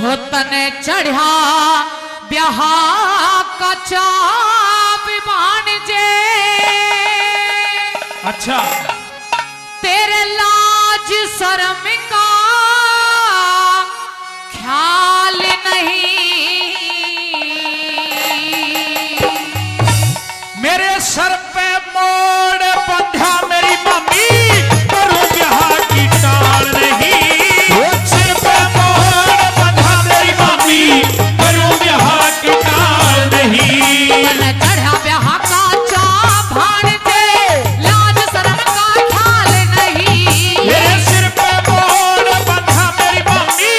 तने चढ़ा ब्याह का चाप बाण जे। अच्छा तेरे लाज शर्म का ख्याल नहीं। मेरे सर पे मोड़ बंधा मेरी मम्मी, करूं ब्याह की टाल नहीं। सर पे मोड़ बंधा मेरी मम्मी, करूं ब्याह की टाल नहीं। तने चढ़ा ब्याह का चाप बाण जे, लाज शर्म का ख्याल नहीं। मेरे सिर पे मोड़ बंधा मेरी मम्मी,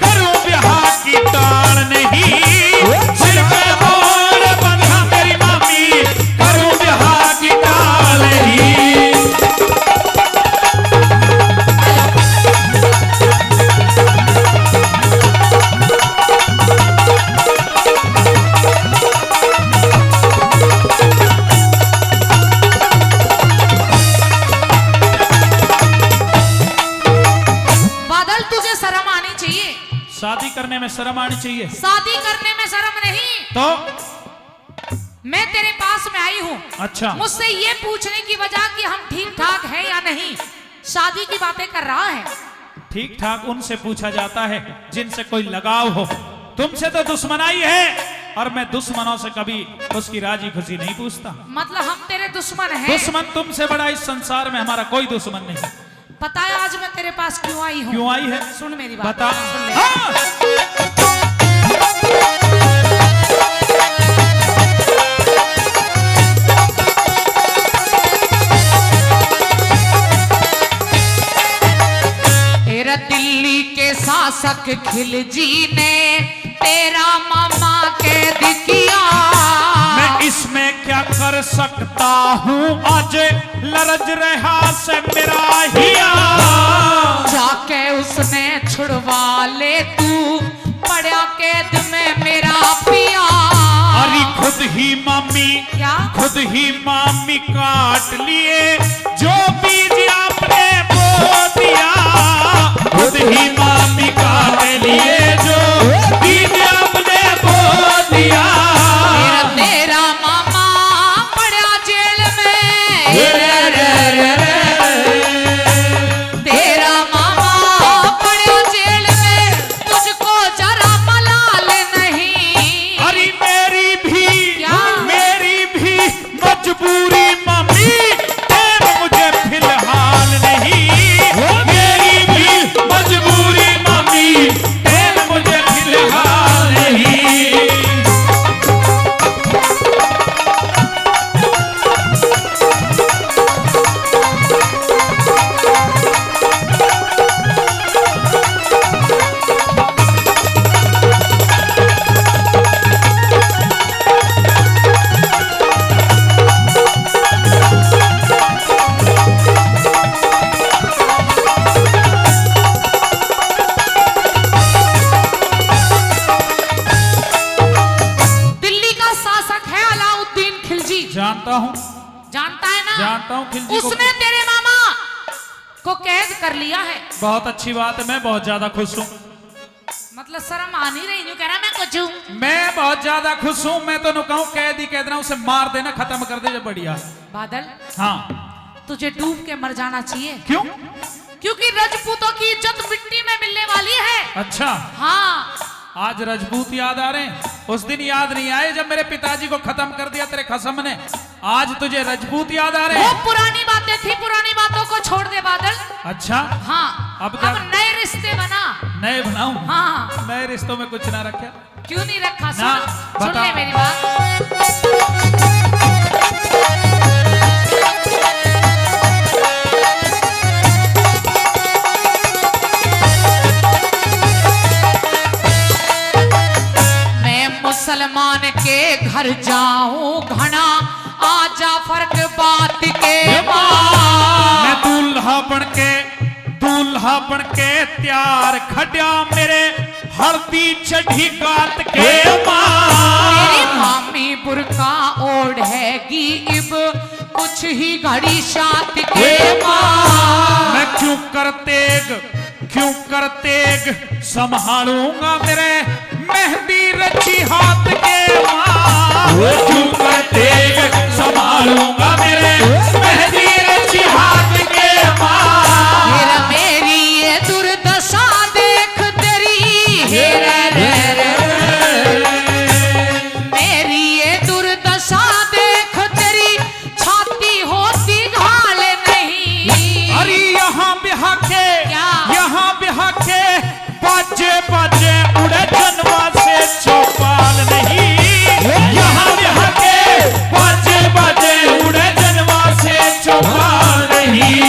करूं ब्याह की टाल नहीं। सिर पे मोड़ बंधा मेरी मम्मी, करूं ब्याह की टाल नहीं। बादल तुझे शर्म आनी चाहिए। शादी करने में शर्म आनी चाहिए। शादी करने में शर्म नहीं। तो मैं तेरे पास में आई हूँ अच्छा मुझसे ये पूछने की वजह कि हम ठीक ठाक हैं या नहीं। शादी की बातें कर रहा है। ठीक ठाक उनसे पूछा जाता है जिनसे कोई लगाव हो। तुमसे तो दुश्मनाई है और मैं दुश्मनों से कभी उसकी राजी खुशी नहीं पूछता। मतलब हम तेरे दुश्मन हैं। दुश्मन तुमसे बड़ा इस संसार में हमारा कोई दुश्मन नहीं। पता है आज मैं तेरे पास क्यों आई हूँ? क्यों आई है? सुन मेरी बात। बता। सुन ले। हाँ। तेरा दिल्ली के शासक खिलजी ने तेरा मामा कैद किया। मैं इसमें क्या कर सकता हूँ, आज लरज रहा से मेरा हिया। जाके उसने छुड़वा ले तू, पड़ा कैद में मेरा पिया। अरे खुद ही मामी, क्या? खुद ही मामी काट लिए जो बीज आपने बो दिया। खुद ही मामी काट लिए जो बीज आपने बो दिया। तेरा मामा पड़ा जेल में। तेरा मामा पड़ा जेल में, तुझको जरा मलाल नहीं। अरे मेरी भी, क्या? मेरी भी मजबूरी मम्मी, प्रेम मुझे फिलहाल नहीं। मेरी भी मजबूरी मम्मी, प्रेम मुझे फिलहाल नहीं। दिल्ली का शासक है अलाउद्दीन खिलजी। जानता हूँ, जानता है ना? जानता हूँ खिलजी को। उसने तेरे मामा को कैद कर लिया है। बहुत अच्छी बात है, मैं बहुत ज्यादा खुश हूँ। मतलब शर्म आ नहीं रही, यूं कह रहा मैं कुछ हूं। मैं बहुत ज्यादा खुश हूँ। मैं तो कहूँ कैद ही कैद ना, उसे मार देना, खत्म कर दे, बढ़िया। बादल हाँ। तुझे डूब के मर जाना चाहिए। क्यों? क्योंकि राजपूतों की इज्जत मिट्टी में मिलने वाली है। अच्छा हाँ। आज राजपूत याद आ रहे हैं? उस दिन याद नहीं आए जब मेरे पिताजी को खत्म कर दिया तेरे खसम ने। आज तुझे राजपूत याद आ रहे वो हैं? पुरानी बातें थी, पुरानी बातों को छोड़ दे बादल। अच्छा हाँ। अब क्या? नए रिश्ते बना। नए बनाऊं? हाँ। नए रिश्तों में कुछ ना रखे। क्यों नहीं रखा? ना, सुन बता। ले मेरी बात। मुसलमान के घर जाऊं घना, आजा फर्क बात के मां। मैं दूल्हा बन के तैयार खड़ा मेरे हल्दी चढ़ी गात के मां। मेरी मामी बुरका ओढ़ेगी इब कुछ ही घड़ी शात के मां। मैं क्यों कर तेग संभालूंगा मेरे वो झूमर देख संभालूंगा मेरे मेहंदी रची हाथ के माँ। हेरा मेरी ये दुर्दशा देख तेरी, हेरा रे रे मेरी ये दुर्दशा देख तेरी, छाती होती घाल नहीं। अरे यहाँ बिहा के, क्या? यहाँ बिहा के बाजे बाजे उड़े जनवा से चौपाल नहीं। यहाँ बिहा के बाजे बाजे उड़े जनवा से चौपाल नहीं।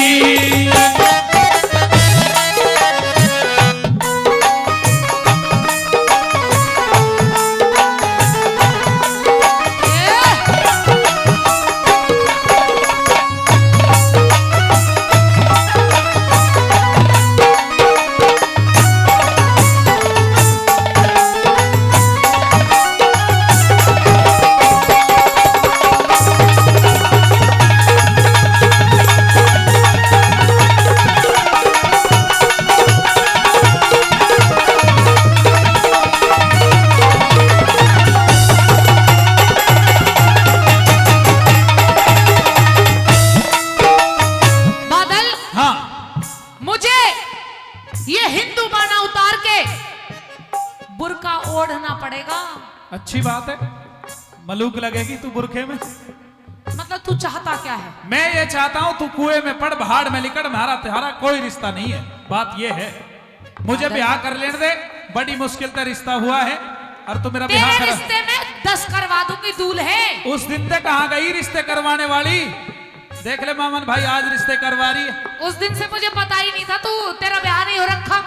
बादल, हाँ मुझे ये हिंदू बाना उतार के बुर्का ओढ़ना पड़ेगा। अच्छी बात है, मलूक लगेगी तू बुरखे में। मतलब तू चाहता क्या है? मैं ये चाहता हूँ तू कुएं में पड़, पहाड़ में लिकड़, हमारा तुम्हारा कोई रिश्ता नहीं है। बात ये है मुझे ब्याह कर लेने दे, बड़ी मुश्किल से रिश्ता हुआ है और तू मेरा ब्याह तेरे कर। रिश्ते में 10 करवा दूंगी दूल्हे। उस दिन तक कहाँ गई रिश्ते करवाने वाली? देख ले मामन भाई, आज रिश्ते करवा रही है। उस दिन से मुझे पता ही नहीं था तू तेरा ब्याह नहीं हो रखा।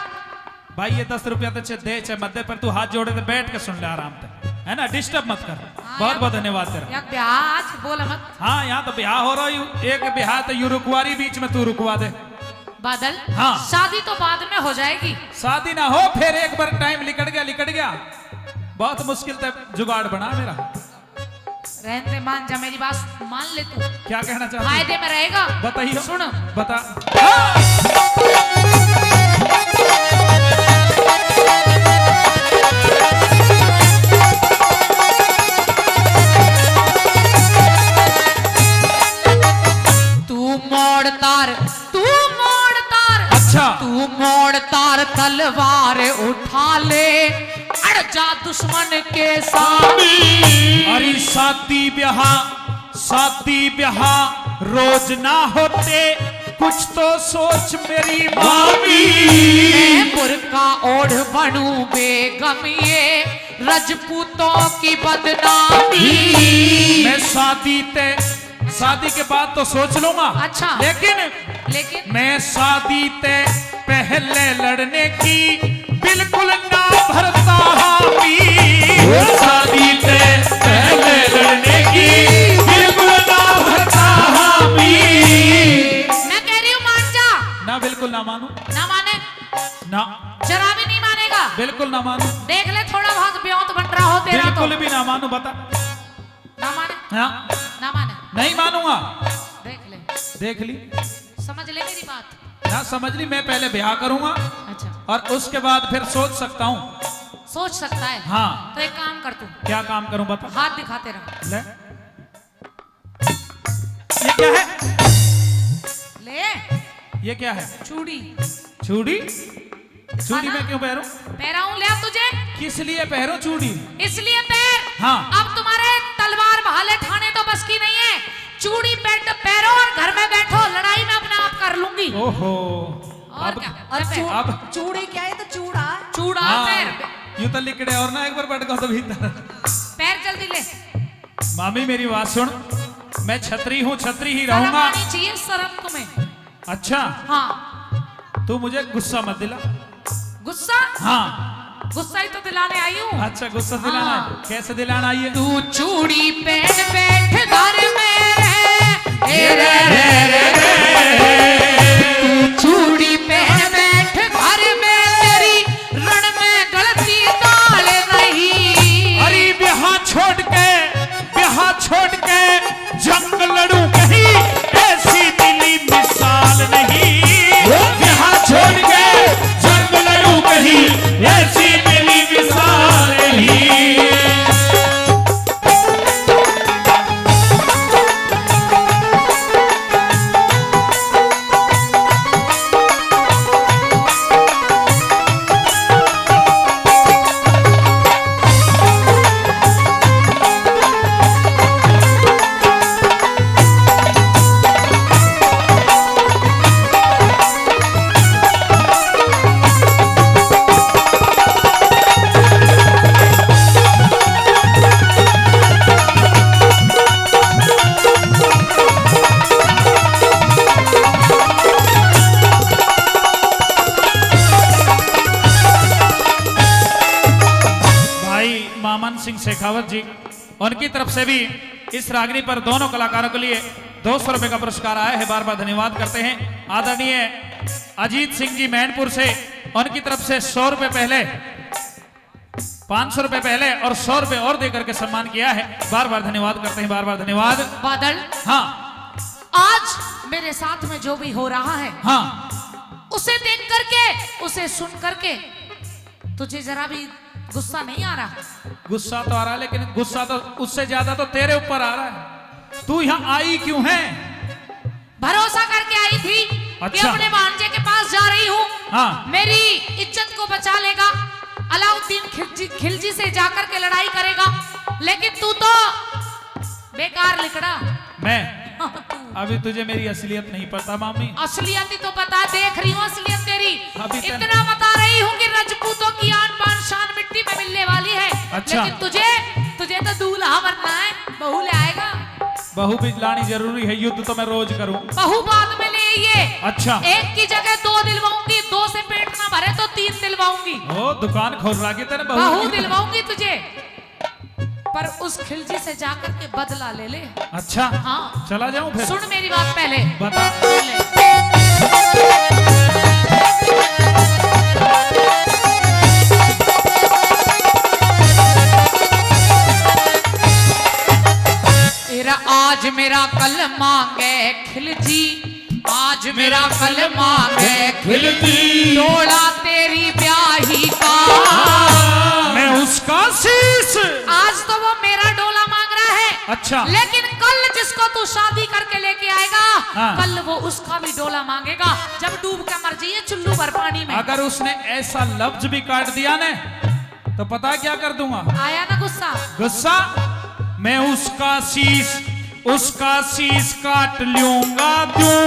भाई ये 10 रुपया तो दे चाहे मत दे, पर तू हाथ जोड़े तो बैठ के सुन ले आराम से, है ना, डिस्टर्ब मत कर। बहुत बहुत धन्यवाद तेरा। यार ब्याह आज बोल मत। हाँ यहाँ तो ब्याह हो रहा है, एक ब्याह तो यू रुकवारी, बीच में तू रुकवा दे। बादल, हाँ। शादी तो बाद में हो जाएगी। शादी ना हो फिर एक बार टाइम लिकट गया। बहुत मुश्किल से जुगाड़ बना मेरा। रहने दे, मान जा मेरी बात, मान ले तू, क्या कहना चाहती है? फायदे में रहेगा। बताइए। सुन, बता। तू मोड़ तार, तू मोड़ तार, अच्छा तू मोड़ तार तलवार उठा ले, अड़ जा दुश्मन के सामने। अरे शादी ब्याह रोज ना होते, कुछ तो सोच मेरी मामी। मैं बुर्का ओढ़ बनूं बेगम, ये रजपूतों की बदनामी। मैं शादी के बाद तो सोच लूंगा। अच्छा। लेकिन मैं शादी ते पहले लड़ने की बिल्कुल ना भरता हामी। शादी ते पहले लड़ने की बिल्कुल ना भरता हामी। मैं कह रही हूँ मान जा। ना बिल्कुल ना मानू। ना माने? ना जरा भी नहीं मानेगा? बिल्कुल ना मानू। देख ले थोड़ा बहुत ब्योंत बन रहा हो तेरा तो। बिल्कुल भी ना मानू। बता। ना माने? हाँ ना माने? नहीं मानूंगा। देख ली, समझ ले मेरी बात। ना समझ ली। मैं पहले ब्याह करूंगा अच्छा, और उसके बाद फिर सोच सकता हूँ। सोच सकता है? हाँ। तो एक काम कर तू, क्या काम करूं बता। हाथ दिखाते रहो। ले। ये क्या है? ले ये क्या है? चूड़ी। चूड़ी? चूड़ी हाँ मैं ना? क्यों पहनूं? पहराऊं ले अब तुझे? किस लिए पहनूं चूड़ी? इसलिए पैर। हाँ। अब तुम्हारे तलवार भाले ठाने तो बस की नहीं है। चूड़ी पैंट पैरो और घर में बैठो, लड़ाई में अपने आप कर लूंगी। ओहो। और अब क्या? अब चूड़ी क्या है? तो चूड़ा चूड़ा पैर। यूं तो लिखड़े और ना एक बार बैठ गया तो भीतर। पैर जल्दी ले। मामी मेरी बात सुन, मैं छतरी हूँ, छतरी ही शर्म रहूंगा। आनी चाहिए, शर्म तुम्हें। अच्छा हाँ। तू मुझे गुस्सा मत दिला। गुस्सा? हाँ गुस्सा ही तो दिलाने आई हूँ। अच्छा गुस्सा दिलाना है। हाँ। कैसे दिलाना आई है? तू चूड़ी पहन बैठ घर में रह, तू चूड़ी पहन बैठ घर में, तेरी रण में गलती डाल नहीं। अरे ब्याह छोड़ के जंग लड़ूं कहीं, ऐसी मिली मिसाल नहीं। ब्याह छोड़ के जंग लड़ूं कहीं, ऐसी मिली मिसाल नहीं। मामन सिंह शेखावत जी, उनकी तरफ से भी इस रागनी पर दोनों कलाकारों के लिए 200 रुपए का पुरस्कार आया है। बार बार धन्यवाद करते हैं। आदरणीय अजीत सिंह जी मैनपुर से, उनकी तरफ से 100 रुपए पहले, 500 रुपए पहले और 100 रुपए और देकर के सम्मान किया है। बार बार धन्यवाद करते हैं, बार बार धन्यवाद। बादल, हाँ आज मेरे साथ में जो भी हो रहा है, हाँ, उसे देख करके, उसे सुन करके तुझे जरा भी गुस्सा नहीं आ रहा? गुस्सा तो आ रहा है, लेकिन गुस्सा तो उससे ज्यादा तो तेरे ऊपर आ रहा है। तू यहाँ आई क्यों है? भरोसा करके आई थी कि अच्छा। अपने भांजे के पास जा रही हूँ, हाँ। मेरी इज्जत को बचा लेगा, अलाउद्दीन खिलजी से जाकर के लड़ाई करेगा। लेकिन तू तो बेकार लिखड़ा। मैं अभी तुझे मेरी असलियत नहीं पता मामी। असलियत ही तो बता, देख रही हूँ असलियत तेरी। अभी तक- इतना बता रही हूँ कि राजपूतों की आन बान शान मिट्टी में मिलने वाली है। अच्छा। लेकिन तुझे तो दूल्हा बनना है, बहू ले आएगा। बहू भी लानी जरूरी है, युद्ध तो मैं रोज करूं। बहू बाद में ले आइए। अच्छा। एक की जगह 2 दिलवाऊंगी, 2 से पेट ना भरे तो 3 दिलवाऊंगी। ओ दुकान खोल रहा कि तेरे बहू दिलवाऊंगी तुझे, पर उस खिलजी से जाकर के बदला ले ले। अच्छा हाँ, चला जाऊं फिर? सुन मेरी बात पहले। बता। तेरा आज मेरा कल मांगे खिलजी, आज मेरा कल मांगे खिलजी, डोला तेरी ब्याही का मैं उसका शीश। आज तो वो मेरा डोला मांग रहा है। अच्छा। लेकिन कल जिसको तू शादी करके लेके आएगा, हाँ। कल वो उसका भी डोला मांगेगा, जब डूब के मर जाइए चुल्लू भर पानी में। अगर उसने ऐसा लफ्ज भी काट दिया ना, तो पता क्या कर दूंगा? आया ना गुस्सा? गुस्सा? मैं उसका शीश काट लूंगा, क्यों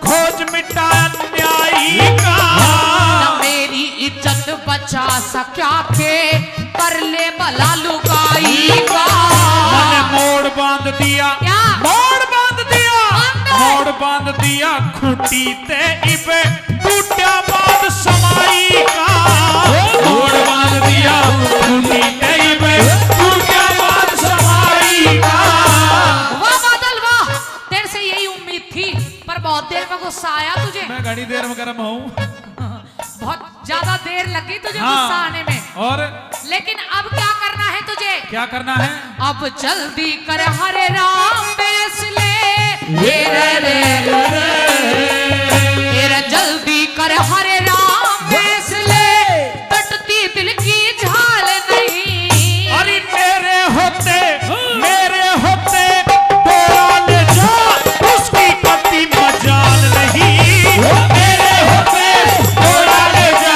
खोज मिटा न्यायी का। न मेरी इज्जत बचा सका के कर ले भला लुगाई का। मैंने मोड़ बांध दिया। क्या? मोड़ बांध दिया। बांध। मोड़ बांध दिया खूंटी ते इबे टूटा बाद समाई का। मोड़ बांध दिया खूंटी ते इबे टूटा बाद समाई का। वाह बादल वाह, तेरे से यही उम्मीद थी, पर बहुत देर में गुस्सा आया तुझे। मैं घड़ी देर में गर्म हूँ। बहुत ज्यादा देर लगी तुझे हाँ। गुस्सा आने में। और लेकिन अब क्या करना है तुझे? क्या करना है? अब जल्दी कर हरे राम फैसले, जल्दी कर हरे राम फैसले, कटती दिल की झाल नहीं। अरे मेरे होते डोला ले जा, उसकी पति मजाल नहीं। मेरे होते डोला ले जा,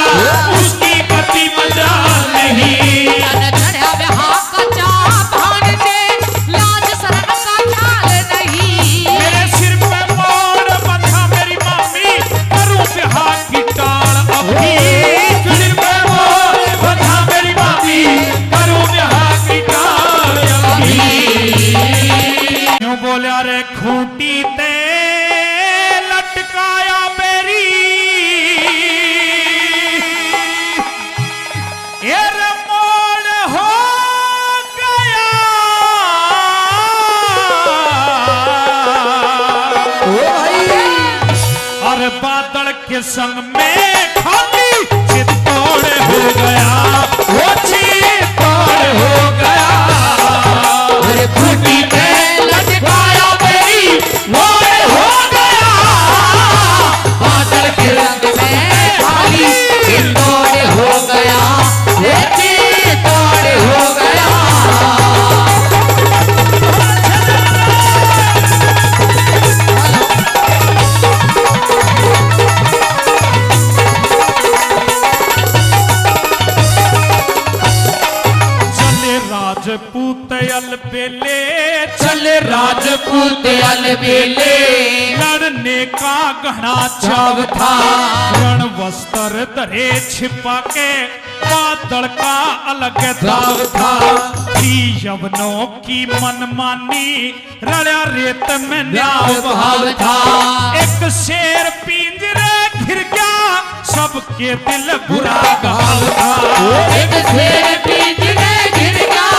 उसकी पति मजाल नहीं। चढ़ा ब्याह का चाह भांजे, लाज शर्म का ख्याल नहीं। मेरे सिर पे मोड़ बंधा मेरी मामी, करूं ब्याह की टाल अभी। सिर पे मोड़ बंधा मेरी मामी, करूं ब्याह की टाल अभी। क्यों बोलिया रे खूंटी ते लटकाया मेरी, ये रे मोड़ हो गया। और बादल के संग में खाली चित्तौड़ हो गया, वो चित्तौड़ हो गया। खूंटी पे लटकाया मेरी, मोड़ हो गया। बादल के रंग में खाली चित्तौड़ हो गया, वो चित्तौड़ हो गया। राजपूत अलबेले, चले राजपूत अलबेले, लड़ने का घना चाव था। रण वस्त्र धरे छिपा के बादल का अलग दाव था। यवनों की मनमानी रड़ा रेत में नाव बहाव था। एक शेर पिंजरे घिर गया, सबके दिल बुरा घाव था। एक शेर पिंजरे घिर गया,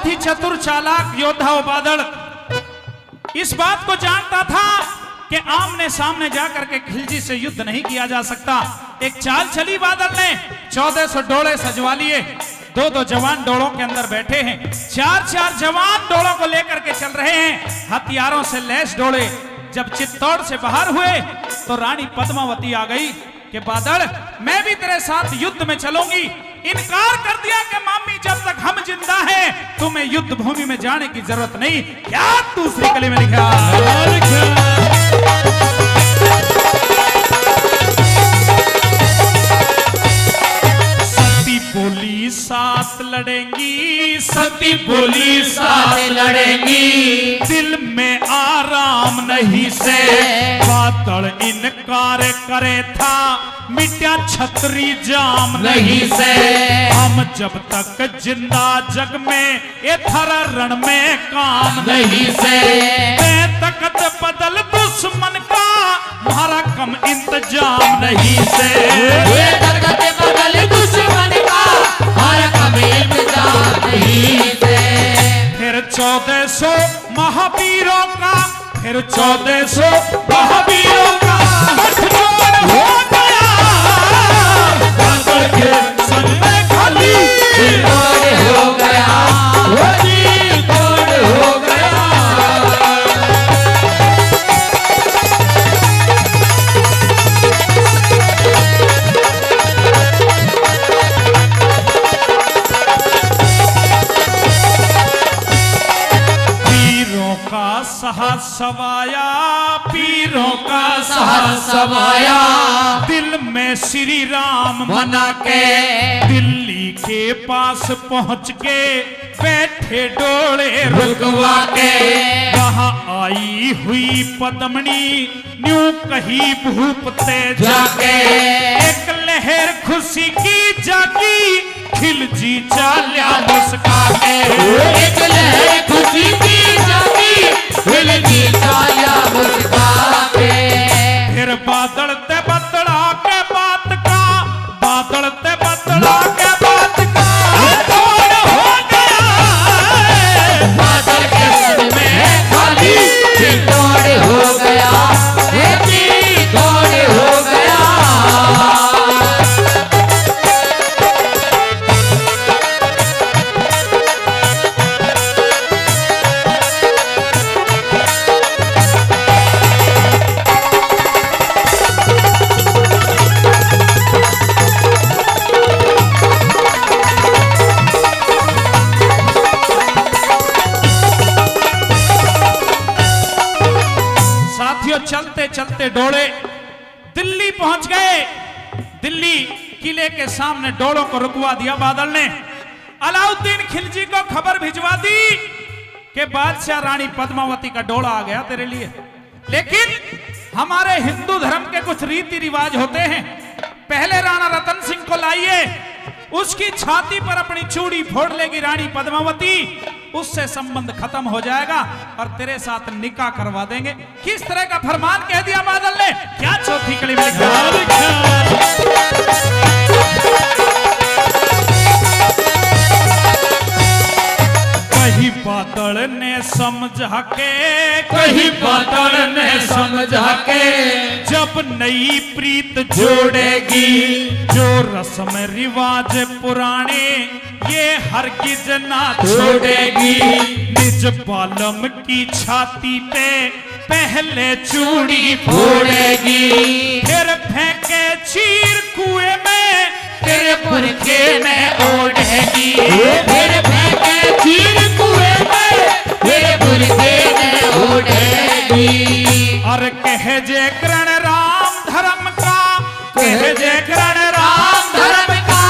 बहुत ही चतुर चालाक योद्धा वो बादल इस बात को जानता था कि आमने सामने जाकर के खिलजी से युद्ध नहीं किया जा सकता। एक चाल चली बादल ने, 1400 डोले सजवा लिए, 2-2 जवान डोलों के अंदर बैठे हैं, 4-4 जवान डोलों को लेकर के चल रहे हैं, हथियारों से लैस डोले। जब चित्तौड़ से बाहर हुए तो रानी पद्मावती आ गई कि बादल मैं भी तेरे साथ युद्ध में चलूंगी। इनकार कर दिया कि मामी जब तक हम जिंदा हैं तुम्हें युद्ध भूमि में जाने की जरूरत नहीं। क्या दूसरी कली में लिखा सती बोली साथ लड़ेंगी, सती बोली साथ लड़ेंगी, दिल में आराम नहीं से बादल इनकार करे था, मिट्या छतरी जाम नहीं से। हम जब तक जिंदा जग में ये थरा रण में काम नहीं से, तकत बदल दुश्मन का मारा कम इंतजाम नहीं से, तकत बदल दुश्मन का मारा कम इंतजाम नहीं से। फिर 1400 महावीरों का, फिर 1400 महावीरों का गठजोड़ हो गया, बादल के संग में खाली तोड़ हो गया, तोड़ हो गया। साहस सवाया, पीरों का साहस सवाया, दिल में श्री राम मना के दिल्ली के पास पहुंच के बैठे डोले रुकवा के। वहां आई हुई पद्मनी न्यू कही भूप तेज जाके, एक लहर खुशी की जागी खिलजी चाल्या मुस्का के, एक लहर खुशी की जागी खिलजी चाल्या मुस्का के। फिर बादल ते बदला के बात का, बादल ते बदला के बात का तोड़ हो गया, बादल के संग में खाली तोड़ हो गया, तोड़ हो गया। चलते चलते डोले दिल्ली पहुंच गए। दिल्ली किले के सामने डोलों को रुकवा दिया बादल ने। अलाउद्दीन खिलजी को खबर भिजवा दी कि बादशाह रानी पद्मावती का डोला आ गया तेरे लिए। लेकिन हमारे हिंदू धर्म के कुछ रीति रिवाज होते हैं। पहले राणा रतन सिंह को लाइए, उसकी छाती पर अपनी चूड़ी फोड़ लेगी रानी पद्मावती, उससे संबंध खत्म हो जाएगा और तेरे साथ निकाह करवा देंगे। किस तरह का फरमान कह दिया बादल ने, क्या चौथी कड़ी में लिखा? कहीं बादल ने समझा के, कहीं बादल ने समझा के, जब नई प्रीत जोड़ेगी जो रस्म रिवाज पुराने ये हरगिज ना छोड़ेगी। निज बालम की छाती पे पहले चूड़ी फोड़ेगी, फिर फेंके चीर कुएं में तेरे पुरखे में ओढ़ेगी, फिर फेंके चीर कुएं में तेरे पुरखे में ओढ़ेगी। और कह जे करण राम धर्म का, कह जे करण राम धर्म का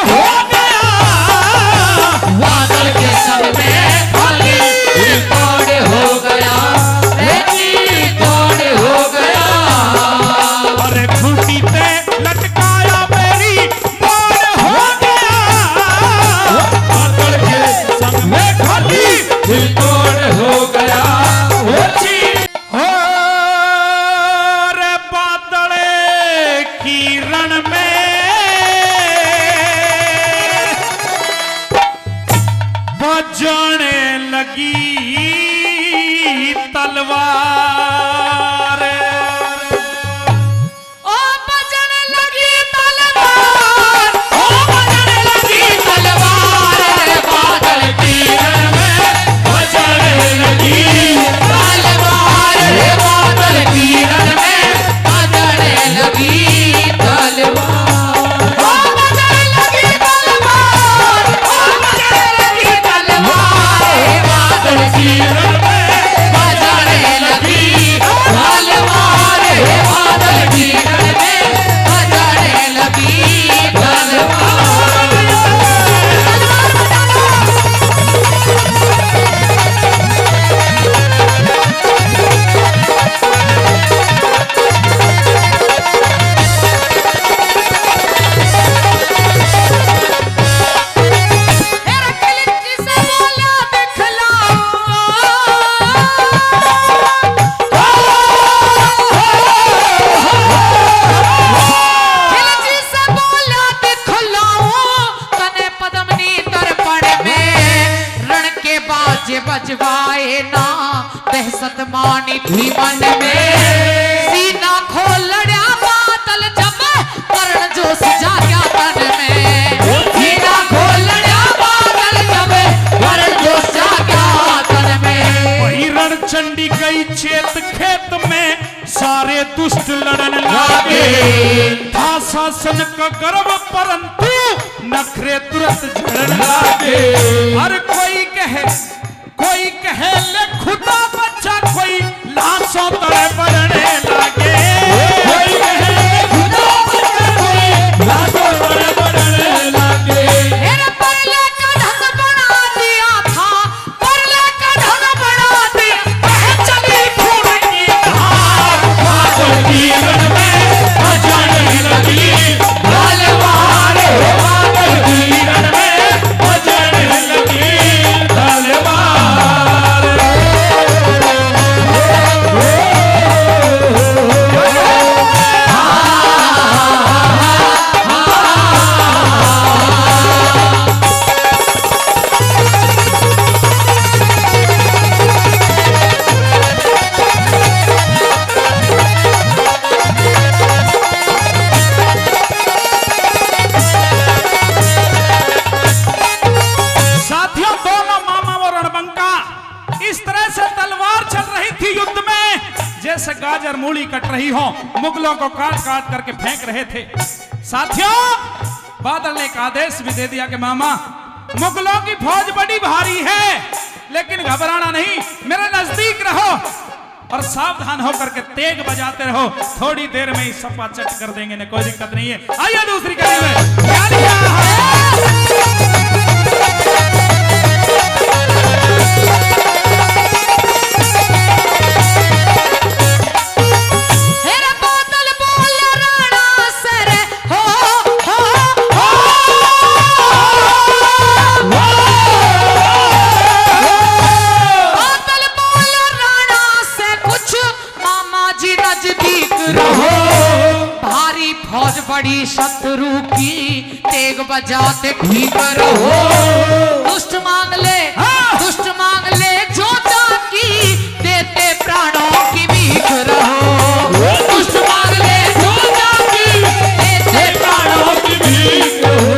हो गया, बादल के संग में खाली तोड़ हो गया, तोड़ हो गया। अरे खूंटी पे लटकाया मेरी मोड़ हो गया, बजने लगी तलवार। ओ बजने लगी तलवार, ओ बजने लगी तलवार, बादल किरण में बजने लगी तलवार, बादल किरण में बजने लगी तलवार। ओ बजने लगी तलवार, ओ बजने लगी तलवार, बादल किरण में बजने लगी तलवार, बादल किरण में बजने लगी तलवार। तेरा खिलजी से बोला दिखलाओ, खिलजी से बोला दिखलाओ, तने पद्मनी दर्पण में रण के बाजे बजवाए ना, दहशत मानी थी मन में, सीना खोलड़ा बादल जब करण जोश जाग्या तन में, सीना खोलड़ा बादल जब करण जोश जाग्या तन में। वही रणचंडी गई चेत खेत में सारे दुष्ट लड़न लागे, था शासन का गर्व परंतु नखरे तुरंत झड़न लागे। हर कोई कहे ले खुदा बच्चा, कोई लाशों तले पड़ने लागे। कोई कहे ले खुदा बच्चा, कोई लाशों तले पड़ने लागे। मेरे परले का ढंग बना दिया था, परले का ढंग बना दिया, कह चली खून की धार, बादल किरण में बजने लगी तलवार, बादल किरण में बजने लगी तलवार। साथियों, दोनों मामा और रणबंका इस तरह से तलवार चल रही थी युद्ध में, जैसे गाजर मूली कट रही हो, मुगलों को काट काट करके फेंक रहे थे। साथियों, बादल ने एक आदेश भी दे दिया कि मामा, मुगलों की फौज बड़ी भारी है, लेकिन घबराना नहीं, मेरे नजदीक रहो और सावधान होकर के तेग बजाते रहो, थोड़ी देर में ही सपा चट कर देंगे, कोई दिक्कत नहीं है। आइए दूसरी कड़ी में क्या लिखा है? मेरे बादल बोल राणा सर हो, हो, हो, बादल बोल राणा से कुछ मामा जी नजदीक रहो, भारी फौज बड़ी शत्रु की, तेग बजाते ठीक रहो, दुष्ट मांग ले, दुष्ट मांग ले जोता की, देते प्राणों की भीख रहो, दुष्ट मांग ले जोता की, देते प्राणों की भीख रहो।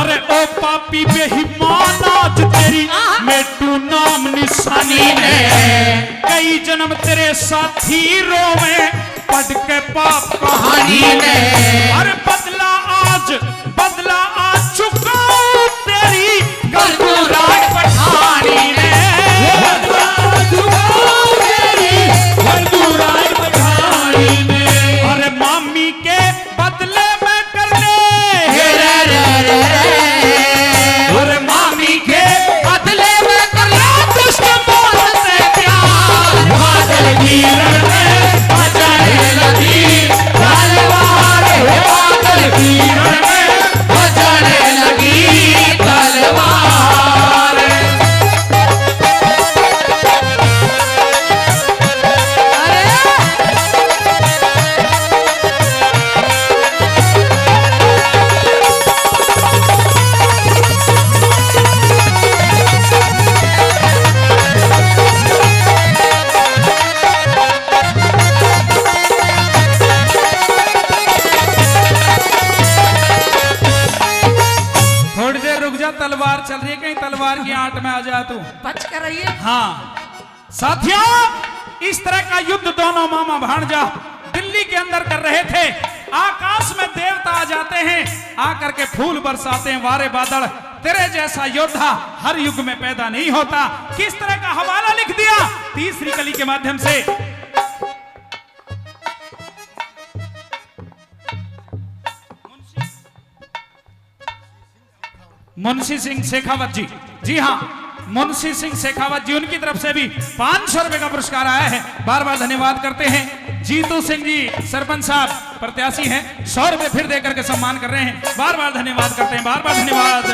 अरे ओ पापी बेईमान, आज तेरी मेटू नाम निशानी ने, कई जन्म तेरे साथी रोवे पढ़ के पाप कहानी ने। अरे बदला आज चुकाऊं तेरी गलगुराट पठानी ने, बदला चुकाऊं तेरी गलगुराट पठानी ने। अरे मामी के बदले में कर ले, अरे मामी के बदले में कर लो दुष्ट मौत से प्यार, बादल किरण में बजने लगी तलवार, बादल किरण में बजने लगी तलवार। आट में आ जाए तू। बच कर रहिए। हाँ साथियों, इस तरह का युद्ध दोनों मामा भांजा दिल्ली के अंदर कर रहे थे। आकाश में देवता आ जाते हैं, आकर के फूल बरसाते हैं, वारे बादल। तेरे जैसा योद्धा हर युग में पैदा नहीं होता। किस तरह का हवाला लिख दिया तीसरी कली के माध्यम से। मुंशी सिंह शेखावत जी, जी हाँ, मुंशी सिंह शेखावत जी, उनकी तरफ से भी 500 रुपए का पुरस्कार आया है। बार बार धन्यवाद करते हैं। जीतू सिंह जी सरपंच साहब प्रत्याशी हैं, 100 रुपए फिर देकर के सम्मान कर रहे हैं। बार बार धन्यवाद करते हैं, बार बार धन्यवाद।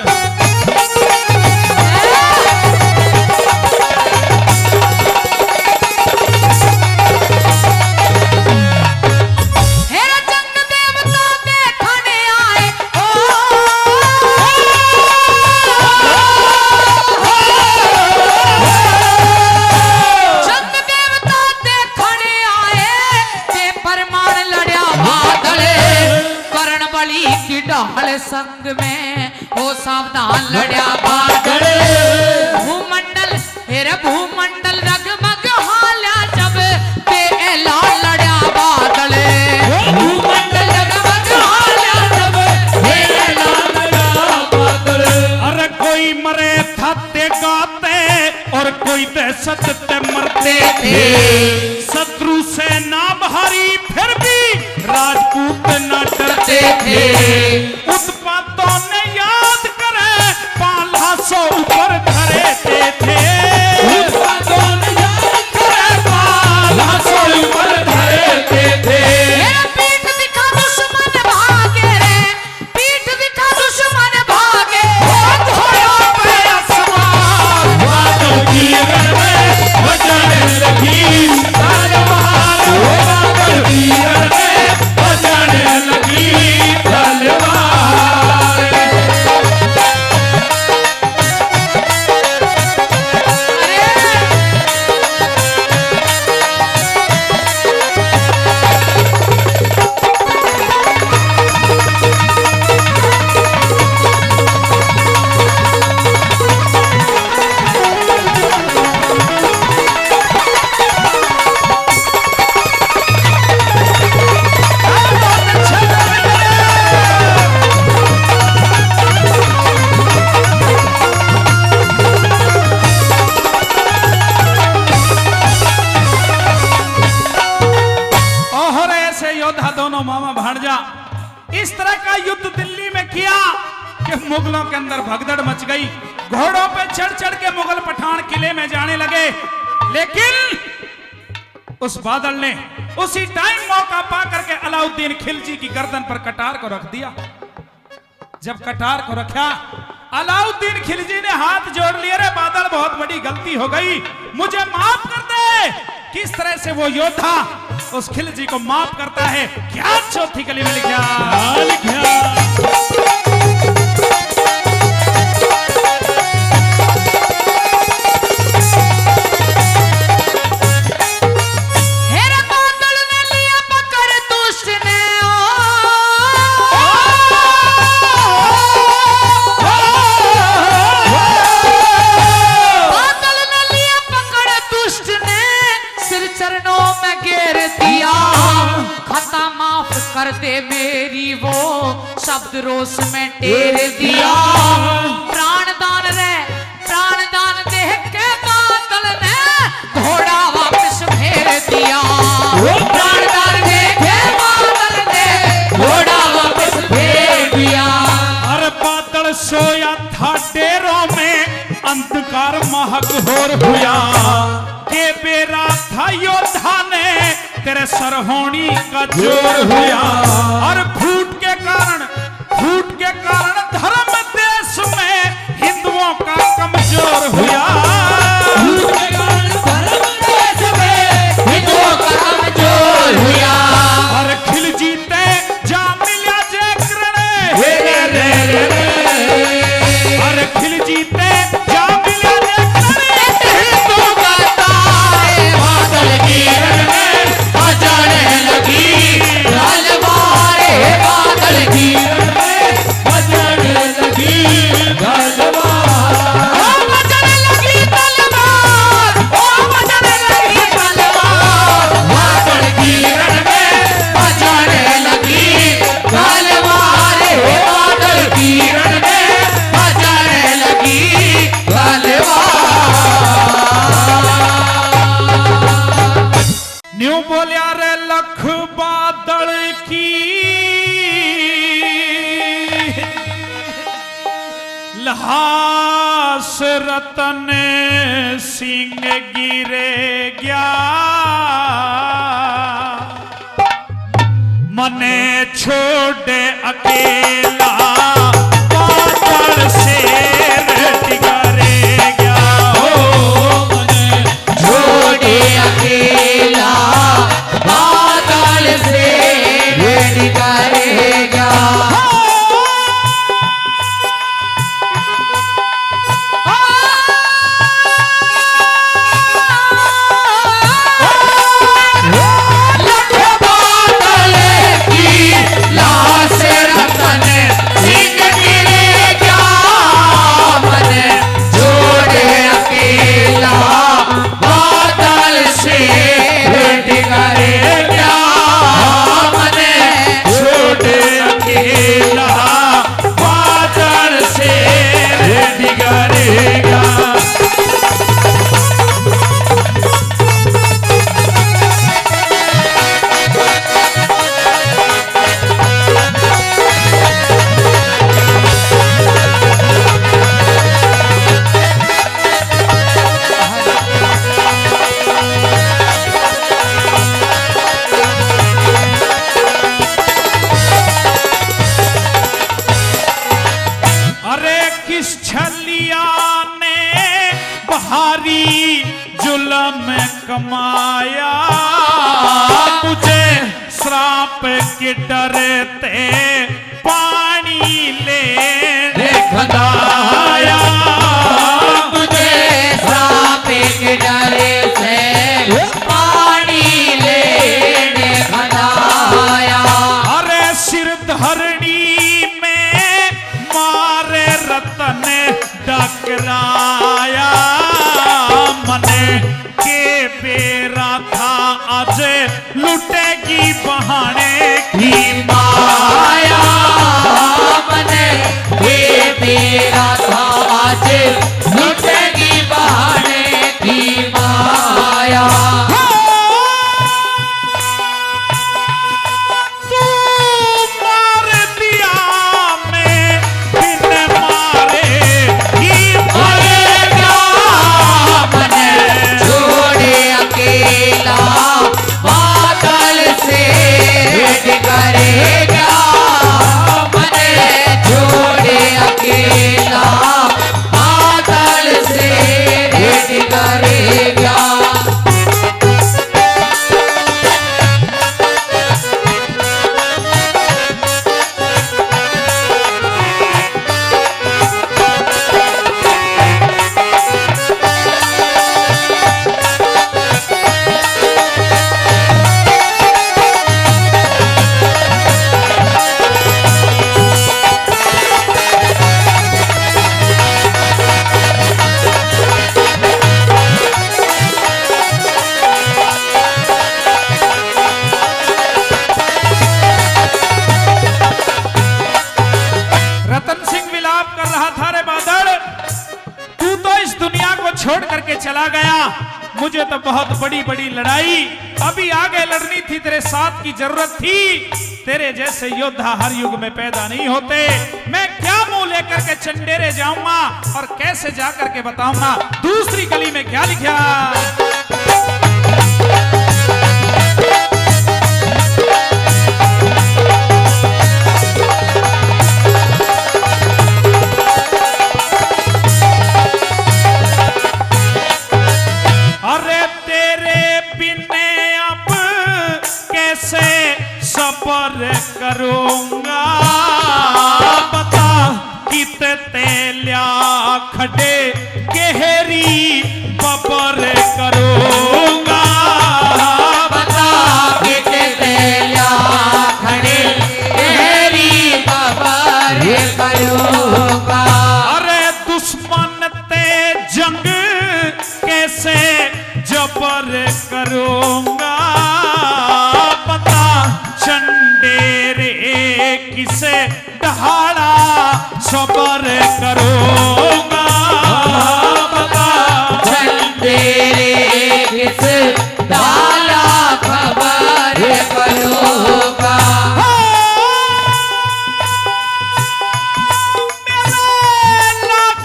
संग में हो सावधान लड़या बादल। भूमंडल हेरे भूमंडल रगमग हाल्या जब ते एला लड़या बादल। भूमंडल रगमग हाल्या जब ते एला लड़या बादल। अरे कोई मरे थाते गाते और कोई दहशत ते मरते थे। शत्रु से ना भारी फिर भी राजपूत न डरते थे। उत्पातों ने याद करे 500 ऊपर धरे थे। उत्पातों ने याद करे 500 ऊपर धरे थे। पीठ दिखा दुश्मन भागे रे, पीठ दिखा दुश्मन भागे। घोड़ों पे आसमान बादल की रण में बजने लगी तलवार। बादल की रण में बजने लगी तलवार। इस तरह का युद्ध दिल्ली में किया कि मुगलों के अंदर भगदड़ मच गई। घोड़ों पे चढ़ चढ़ के मुगल पठान किले में जाने लगे। लेकिन उस बादल ने उसी टाइम मौका पा करके अलाउद्दीन खिलजी की गर्दन पर कटार को रख दिया। जब कटार को रखा, अलाउद्दीन खिलजी ने हाथ जोड़ लिए, रे बादल बहुत बड़ी गलती हो गई, मुझे माफ कर दे। किस तरह से वो योद्धा उस खिलजी को माफ करता है, क्या चौथी कली में लिखा। कर दे मेरी वो शब्द रोष में टेर दिया। प्राणदान रे प्राणदान दे के बादल ने घोड़ा वापस फेर दिया। प्राणदान दे के बादल ने घोड़ा वापस फेर दिया। अरे बादल सोया था डेरों में, अंधकार महक होर हुआ। के बेरा था योद्धा ने तेरे सरहोनी का जोर हुआ। और फूट के कारण धर्म देश में हिंदुओं का कमजोर हुआ। फूट के कारण धर्म देश में हिंदुओं का कमजोर हुआ। और खिलजी ते जा मिला जे करने, और खिलजी ते जा मिला जे करने। हिंदू का तारे बादल की रण में बजने लगी तलवार। बादल की रण में बजने लगी तलवार। घास रतन सिंह गिरे गया मने छोड़े अकेला पाताल से टिगरे गया हो मने छोड़े अकेला बादल से करेगा कमाया मुझे श्राप के डरते पानी ले खदाया मुझे श्राप के डरे से पानी लेने खदाया अरे सिर धरणी में मारे रतन डकराया मने के बेरा था आज लुटेगी बहाने की माया मने के बेरा था आज लुटेगी बहाने की माया तू मार दिया मैं बिन मारे ही मरेगा मने छोड़े अकेला बादल से करेगा मने छोड़े अकेला बादल से करेगा रतन सिंह विलाप कर रहा था रे बादल तू तो इस दुनिया को छोड़ करके चला गया मुझे तो बहुत बड़ी बड़ी लड़ाई अभी आगे लड़नी थी तेरे साथ की जरूरत थी तेरे जैसे योद्धा हर युग में पैदा नहीं होते मैं क्या मुंह लेकर के चंडेरे जाऊंगा और कैसे जाकर के बताऊंगा दूसरी गली में क्या लिखा अरे तेरे बिने अब कैसे सबर करूंगा बता कितने लिया खड़े गहरी बबर करूंगा बता कितने लिया खड़े गहरी बबर करूंगा अरे दुश्मन ते जंग कैसे जबर करूंगा पता चंडेरे किसे दहाड़ा सबर करूंगा पता चंदेरे किस दाला खबर करूंगा मेरे लाख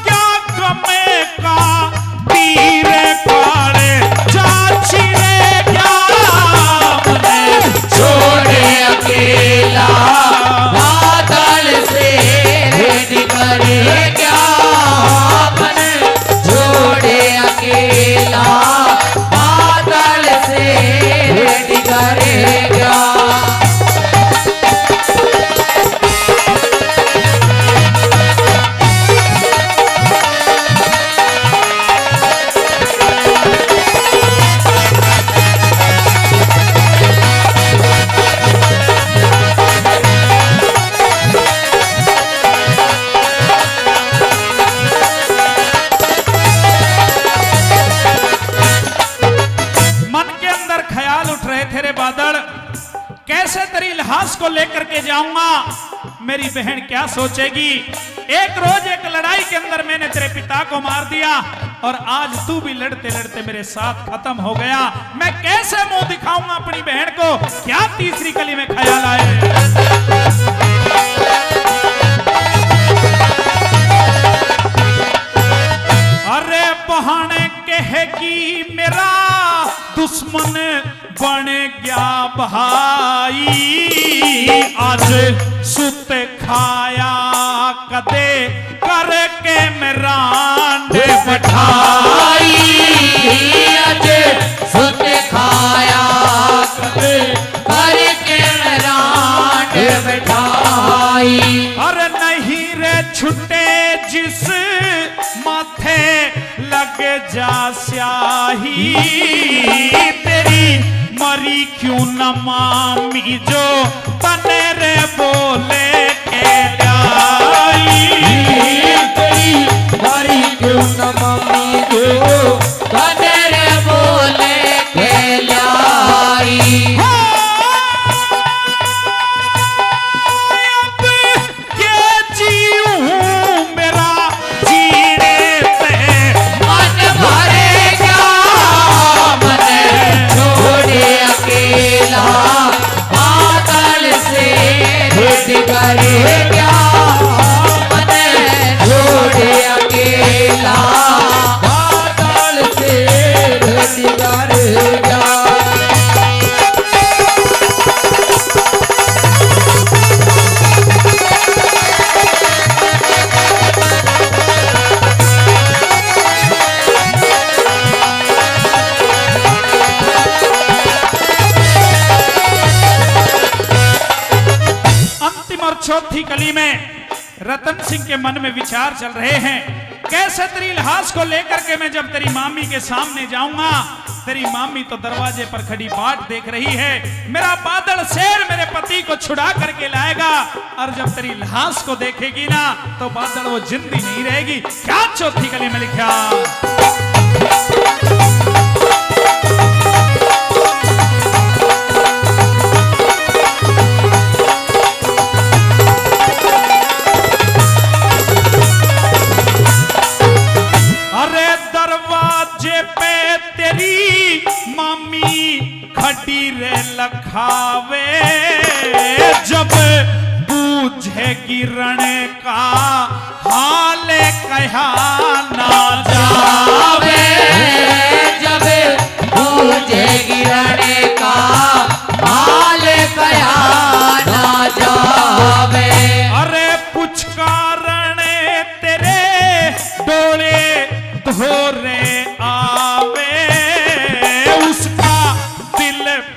लाश को लेकर के जाऊंगा, मेरी बहन क्या सोचेगी। एक रोज एक लड़ाई के अंदर मैंने तेरे पिता को मार दिया और आज तू भी लड़ते लड़ते मेरे साथ खत्म हो गया। मैं कैसे मुंह दिखाऊंगा अपनी बहन को। क्या तीसरी कली में ख्याल आए। अरे बहाने कहेगी मेरा दुश्मन बन गया भाई, आज सुत खाया कदे करके मेरा बैठाई, आज सुत खाया कदे करके मेरा बैठाई। अरे नहीं रे छुटे जिस माथे लग जा स्याही, तेरी मरी क्यों न मामी जो तने रे बोले के लाई, तेरी मरी क्यों न मामी जो तने रे बोले के लाई। करे क्या मन छोड़े अकेला, बादल से करे क्या। चौथी कली में रतन सिंह के मन में विचार चल रहे हैं, कैसे तेरी लाश को लेकर के मैं जब तेरी मामी के सामने जाऊंगा। तेरी मामी तो दरवाजे पर खड़ी बाट देख रही है, मेरा बादल शेर मेरे पति को छुड़ा करके लाएगा और जब तेरी लाश को देखेगी ना तो बादल वो जिंदी नहीं रहेगी। क्या चौथी कली में लिखा। खड़ी रे लखावे जब बूझे गिरण का हाल कहा ना जावे, जब बूझे गिरण का हाल कहा ना जावे। अरे कुछ कारण तेरे डोले धोरे आवे, उसका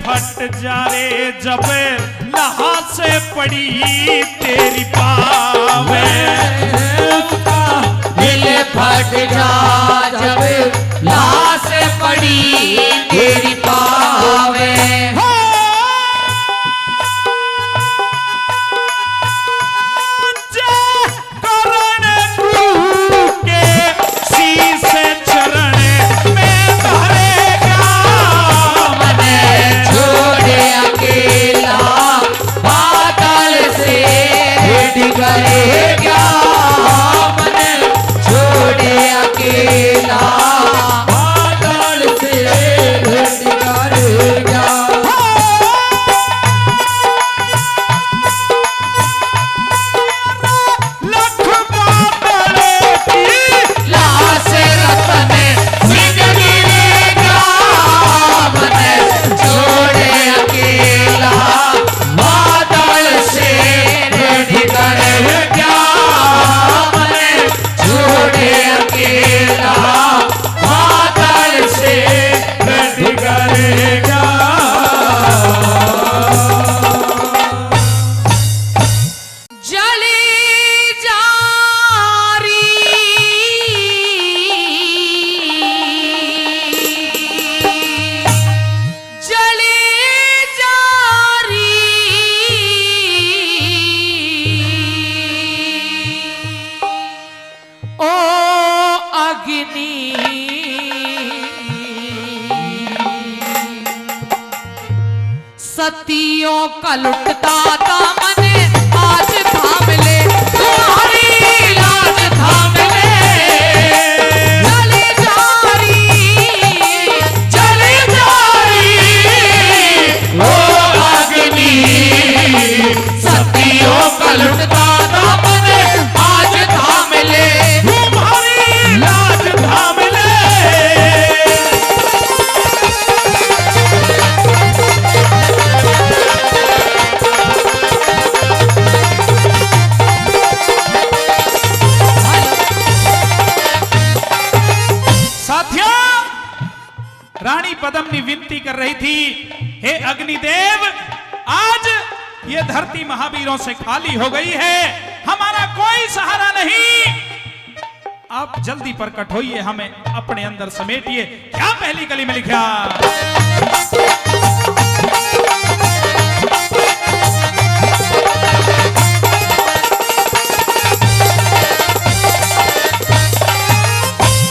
फट जा रे जब लहा से पड़ी तेरी पावे, उसका दिल फट जा जब लहा से पड़ी तेरी पावे। करे क्या मन छोड़े अकेला। सतियों का लुटता दामन आज थाम ले, तुम्हारी लाज थाम ले। चली जा रही वो अग्नि सतियों का लुटता दामन आज थाम ले, तुम्हारी लाज थाम ले। साथियों, रानी पद्मिनी विनती कर रही थी, हे अग्निदेव, आज ये धरती महावीरों से खाली हो गई है, हमारा कोई सहारा नहीं। आप जल्दी प्रकट होइए, हमें अपने अंदर समेटिए। क्या पहली कली में लिखा?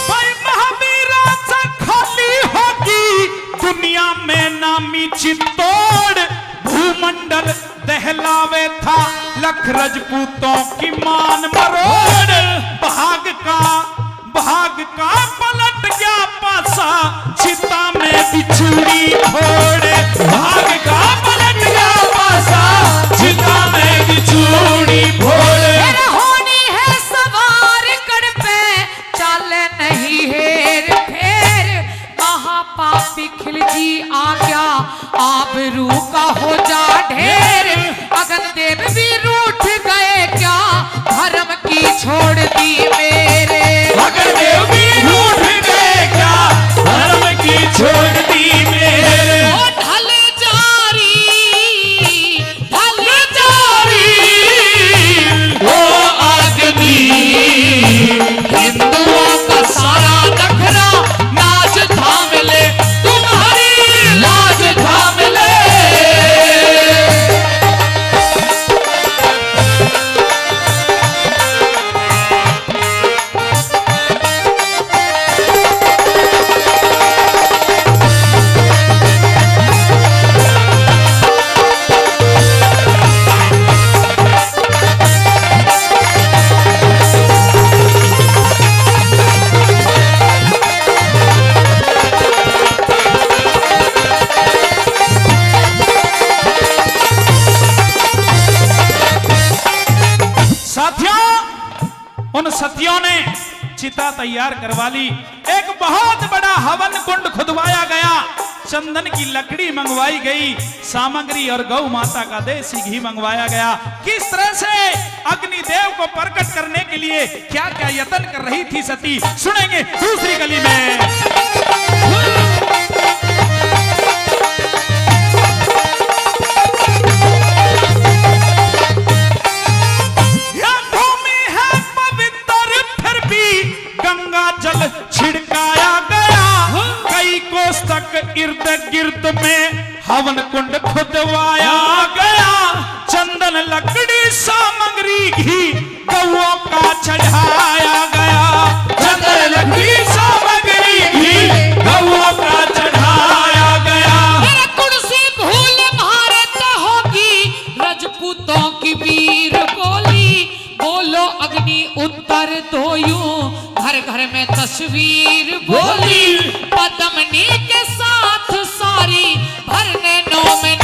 भाई महावीरा से खाली होगी दुनिया में नामी चित्तौड़, भूमंडल दहलावे था लख रजपूतों की मान मरोड़। भाग का पलट गया पासा, चिता में बिछुड़ी फोड़। भाग का पलट गया पासा, चिता में बिछुड़ी फोड़। फिर होनी है सवार कड़ पे, चले नहीं हेर फेर। महापापी खिलजी आ गया, आबरू का हो जा ढेर। अगन देव भी रूठ गए क्या, धर्म की छोड़ दी मेरे। अगर देव भी रूठ गए क्या, धर्म की छोड़ दी मेरे। ओ ढल जारी वो अग्नि हिंदुओं का सारा नखरा नाच थाम ले, तुम्हारी लाज थाम ले। साथियों, उन सतियों ने चिता तैयार करवा ली। एक बहुत बड़ा हवन कुंड खुदवाया गया, चंदन की लकड़ी मंगवाई गई, सामग्री और गौ माता का देसी घी मंगवाया गया। किस तरह से अग्निदेव को प्रकट करने के लिए क्या क्या यत्न कर रही थी सती, सुनेंगे दूसरी कली में। गंगा जल छिड़काया गया, कई कोस तक इर्द गिर्द में हवन कुंड खुदवाया गया। चंदन लकड़ी सामग्री घी गौओं का चढ़ाया गया। चंदन लकड़ी सामग्री घी गौओं का चढ़ाया गया। कुर्सी भूल भारत होगी, रजपूतों की वीर बोली। बोलो अग्नि उत्तर दो यूं, घर घर में तस्वीर बोली। पद्मिनी के साथ सारी भरने नो में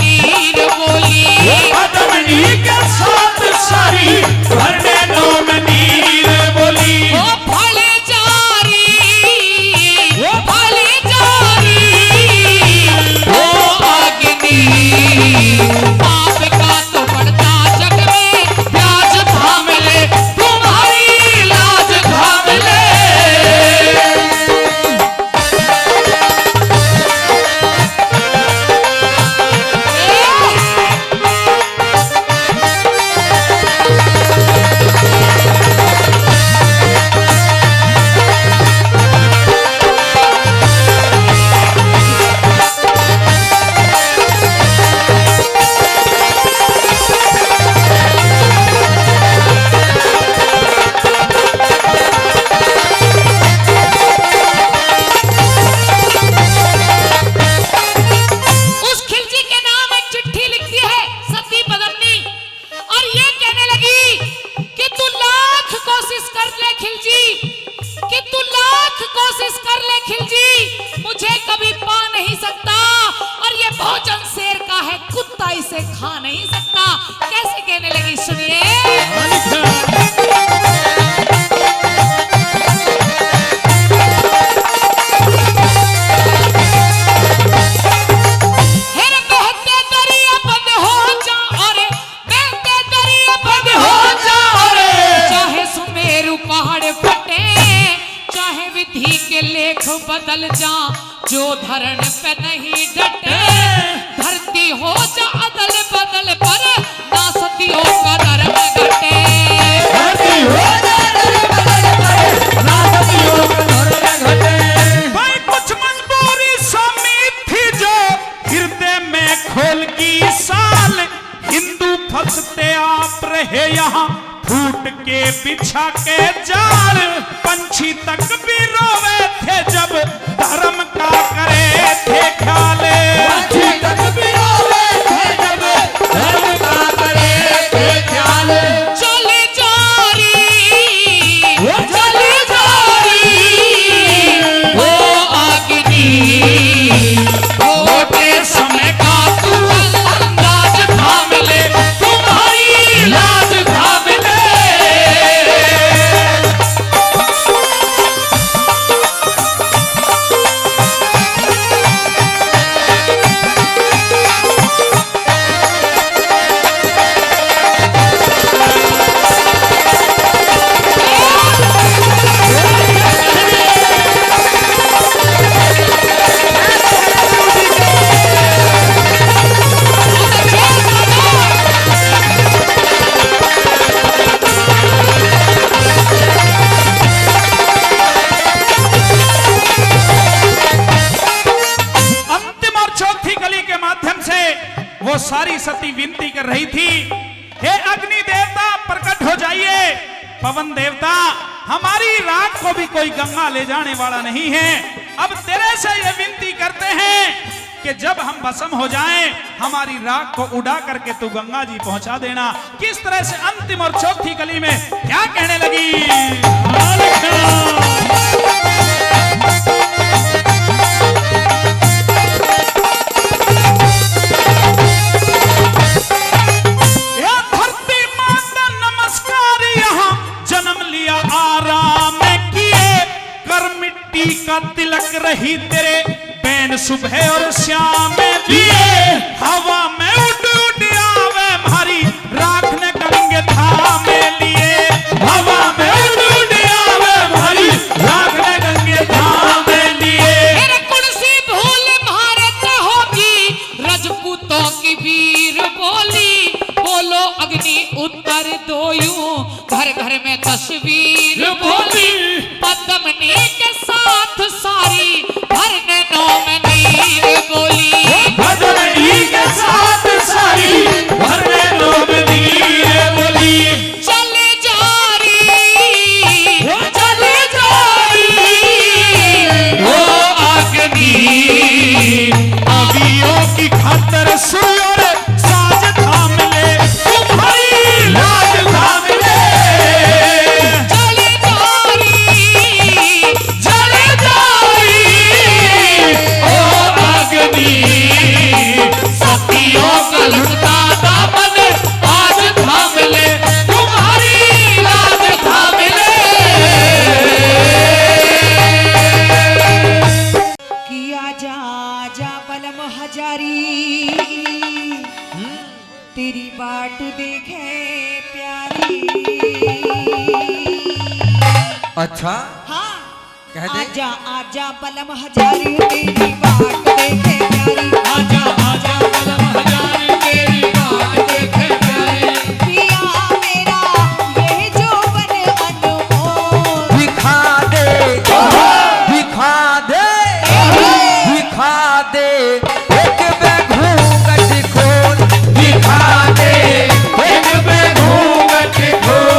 से खा नहीं सकता। कैसे कहने लगी सुनिए। बदल जा जो धरण पे नहीं डटे, धरती हो जा अदल बदल पर ना सतियों का धर्म घटे। धरती हो जा अदल बदल पर ना सतियों का धर्म घटे। भाई कुछ मजबूरी स्वामी थी जो हृदय में खोल की साल, हिंदू फंसते आप रहे यहाँ फूट के बिछा के जाल, पंछी तक भी रोवे थे जब धर्म का करे थे ख्याल। पंछी तक भी रोवे थे जब धर्म का करे थे ख्याल। चले जारी वो अग्नि होते समय का तू अंदाज थाम ले, तुम्हारी लाज थाम ले। वो सारी सती विनती कर रही थी, हे अग्नि देवता प्रकट हो जाइए, पवन देवता हमारी राख को भी कोई गंगा ले जाने वाला नहीं है। अब तेरे से ये विनती करते हैं कि जब हम भस्म हो जाएं, हमारी राख को उड़ा करके तू गंगा जी पहुंचा देना। किस तरह से अंतिम और चौथी कली में क्या कहने लगी। का तिलक रही तेरे बैन सुबह और शाम लिए, हवा में उड़ उड़ आवे हमारी राख ने गंगे थामे लिए। हवा में उड़ उड़ आवे हमारी राख ने गंगे थामे लिए। मेरे कुर्सी भूल भारत होगी रजपूतों की वीर बोली, बोलो अग्नि उत्तर दो यूं घर घर में तस्वीर बोली। पद्मनी के साथ सारी भरने नो में नीर बोली। पद्मनी के साथ सारी भरने नो में नीर बोली। चले जारी वो अग्नि अभियों की खातर सुर साज थाम ले, तुम्हारी लाज थाम ले। सतियों का लुटता दामन आज थाम ले, तुम्हारी लाज थाम ले। किया जा जा बलम हजारी, तेरी बाट देखे प्यारी। अच्छा हाँ कह दे। आजा आजा बलम हजारी, तेरी बाट देखे प्यारी। आजा आजा बलम हजारी, तेरी बाट देखे प्यारी। पिया मेरा ये जोबन अनमोल, दिखा दे दिखा दे दिखा दे एक घूंघट खोल, दिखा दे एक घूंघट खोल।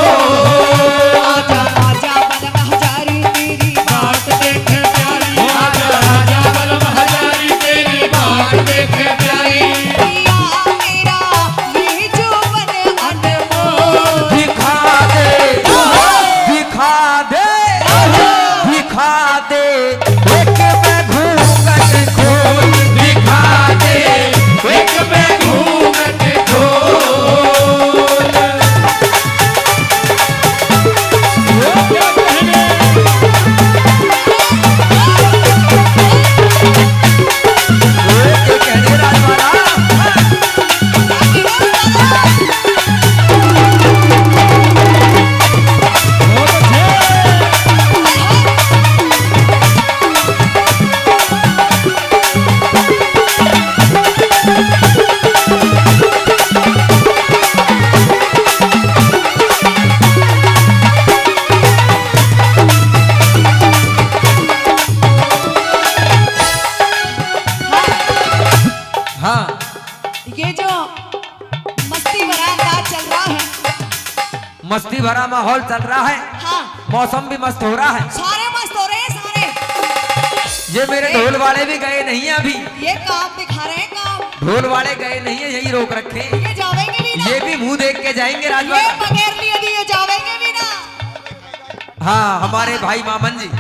आजा आजा बलम हजारी, तेरी बाट देखे प्यारी। आजा आजा बलम हजारी, तेरी बाट देखे प्यारी। पिया मेरा ये जोबन अनमोल, दिखा दे दिखा दे दिखा दे एक घूंघट खोल, दिखा खुशी भरा माहौल चल रहा है, हाँ मौसम भी मस्त हो रहा है। सारे मस्त हो रहे हैं सारे। ये मेरे ढोल वाले भी गए नहीं है अभी, ये काम दिखा रहे हैं काम। ढोल वाले गए नहीं है, यही रोक रखे हैं। ये जावेंगे भी ना। ये भी मुंह देख के जाएंगे ये राजबाड़ा। बगैर लिए दिए जावेंगे भी ना। हाँ, हमारे भाई मामन जी,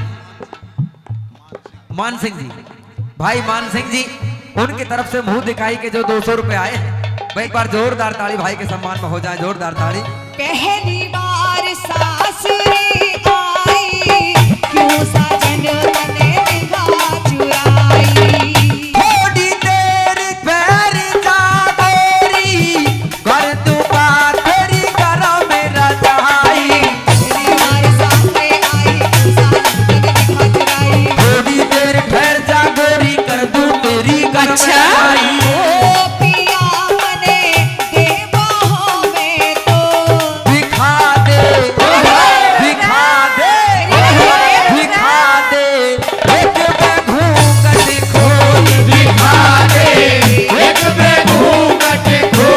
मान सिंह जी, भाई मान सिंह जी, उनकी तरफ से मुंह दिखाई के जो 200 रुपए आए हैं, भाई एक बार जोरदार ताली भाई के सम्मान में हो जाए, जोरदार ताली। पहली बार सासुरे आई, क्यों साजन तने निगाह चुराई। थोड़ी देर पैर जा गोरी, कर तू बात तेरी करो मेरा चाही। पहली बार सासुरे आई, क्यों साजन तने निगाह चुराई। थोड़ी देर ठहर जा गोरी, कर दूं तेरी कर चाही। ओ पिया मने दे बाहों में तो। दिखा दे, दिखा दे, दिखा दे, एक मैं घूंघट खोल, दिखा दे, एक मैं घूंघट खोल।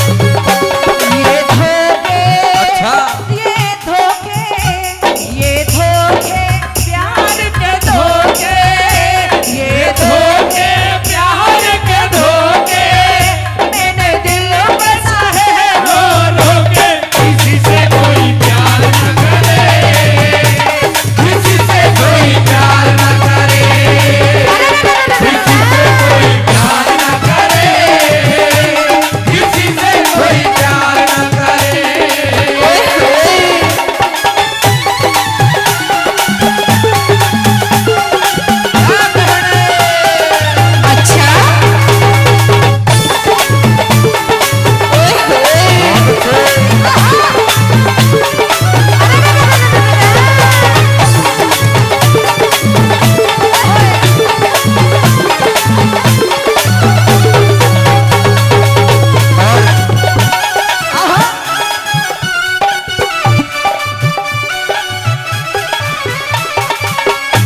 ये धोखे, अच्छा, ये धोखे, ये धोखे प्यार के धोखे, ये धोखे प्यार के धोखे मैंने दिल बसा है। रो रो के किसी से कोई प्यार न करे, किसी से कोई प्यार न करे, किसी से कोई प्यार न करे, किसी से कोई प्यार न करे।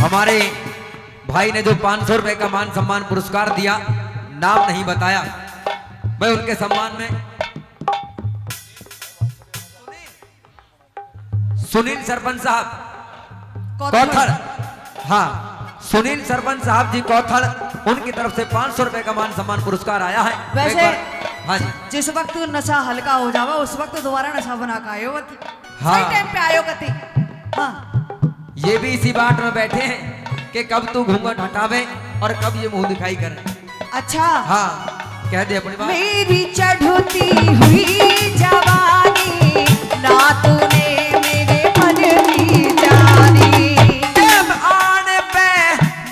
हमारे भाई ने जो 500 रुपए का मान सम्मान पुरस्कार दिया, नाम नहीं बताया, मैं उनके सम्मान में सुनील सरपंच साहब कौथल, हाँ सुनील सरपंच साहब जी कौथल, उनकी तरफ से 500 रुपए का मान सम्मान पुरस्कार आया है। वैसे- एक बार- हाँ जी, जिस वक्त नशा हल्का हो जावा उस वक्त दोबारा नशा बना के आयो वती। हाँ। सही टाइम पे आयो कती। हाँ ये भी इसी बाट में बैठे हैं कि कब तू घूंघट हटावे और कब ये मुंह दिखाई करे। अच्छा। हाँ, कह दे अपनी बात। मेरी चढ़ती हुई जवानी ना तूने मेरे मन की जानी। टेम आने पे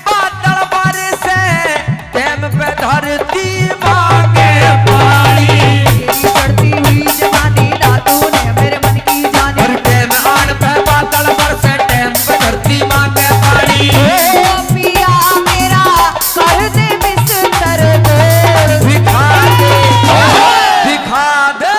बादल बरसे, टेम पे धरती मांगे पानी। मेरी चढ़ती हुई जवानी ना तूने मेरे मन की जानी। और टेम आने पे बादल बरसे, टेम पे धरती मांगे पानी। ओ पिया मेरा कर दे बिस्तर तोड़। दिखा दे, दिखा दे,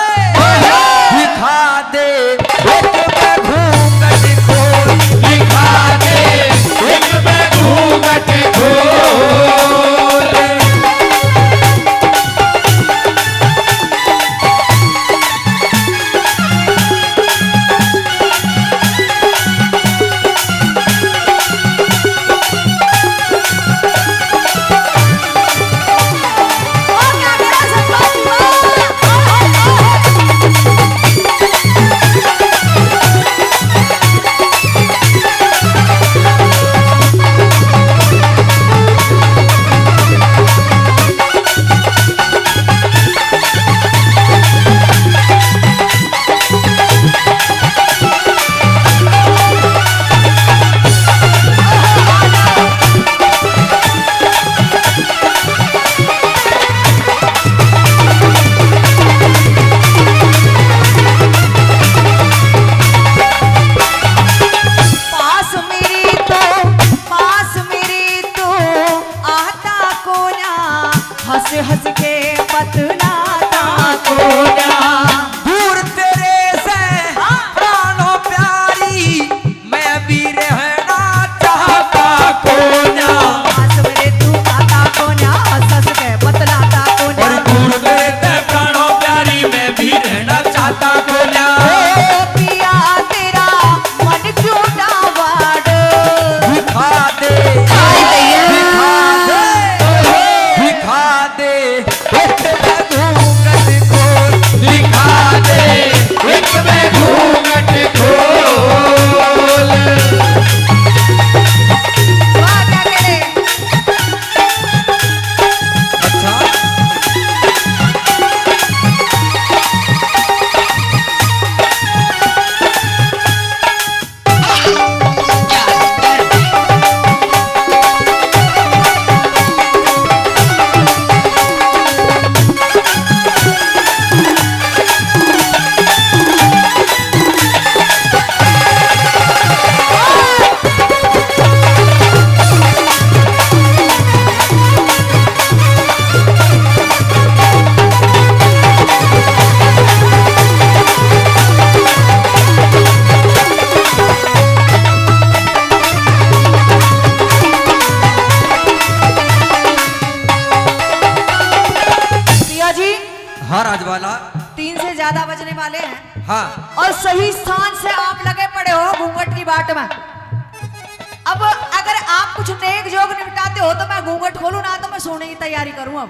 हाँ और सही स्थान से आप लगे पड़े हो घूंघट की बाट में। अब अगर आप कुछ नेक जोग निपटाते हो तो मैं घूंघट खोलूं, ना तो मैं सोने की तैयारी करूं। अब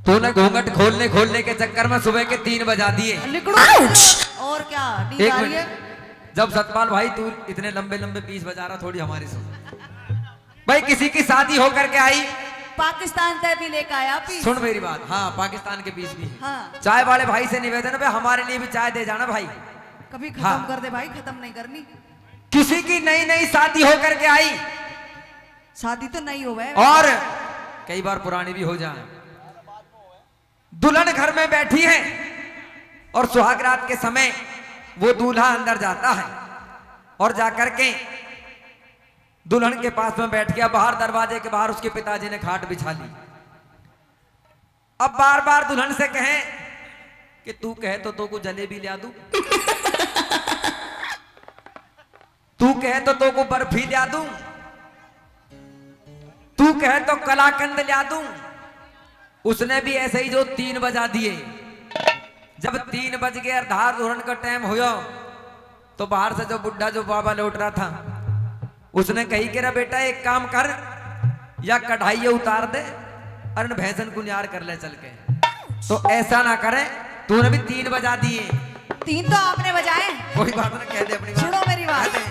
तूने घूंघट खोलने के चक्कर में सुबह के 3 बजा दिए। लिकड़ो और क्या नींद एक आ रही है? मिनट, जब सतपाल भाई तू इतने लंबे लंबे पीस बजा रहा, थोड़ी हमारी सुन भाई। किसी की शादी होकर के आई, पाकिस्तान तय भी लेकर आया पीस। सुन मेरी बात। हाँ पाकिस्तान के पीस भी है। हाँ। चाय वाले भाई से निवेदन है भाई, हमारे लिए भी चाय दे जाना भाई। कभी खत्म हाँ। कर दे भाई, खत्म नहीं करनी। किसी की नई नई शादी होकर के आई, शादी तो नहीं हुआ है और कई बार पुरानी भी हो जाए, दुल्हन घर में बैठी है और सुहाग रात के समय वो दूल्हा अंदर जाता है और जाकर के दुल्हन के पास में बैठ गया। बाहर दरवाजे के बाहर उसके पिताजी ने खाट बिछा ली। अब बार बार दुल्हन से कहे कि तू कहे तो को जलेबी ला दूं, तू कहे तो को बर्फी ला दूं, तू कहे तो कलाकंद ला दूं। उसने भी ऐसे ही जो 3 बजा दिए। जब 3 बज गए धार दुल्हन का टाइम हुआ तो बाहर से जो बुढ़ा जो बाबा लौट रहा था, उसने कही कि रे बेटा एक काम कर, या कढ़ाई उतार दे और भैंसन कुनियार कर ले चल के। तो ऐसा ना करे, तूने भी 3 बजा दिए। 3 तो आपने बजाए। कोई बात ना, कह दे अपनी बात। सुनो मेरी बात। कह दे।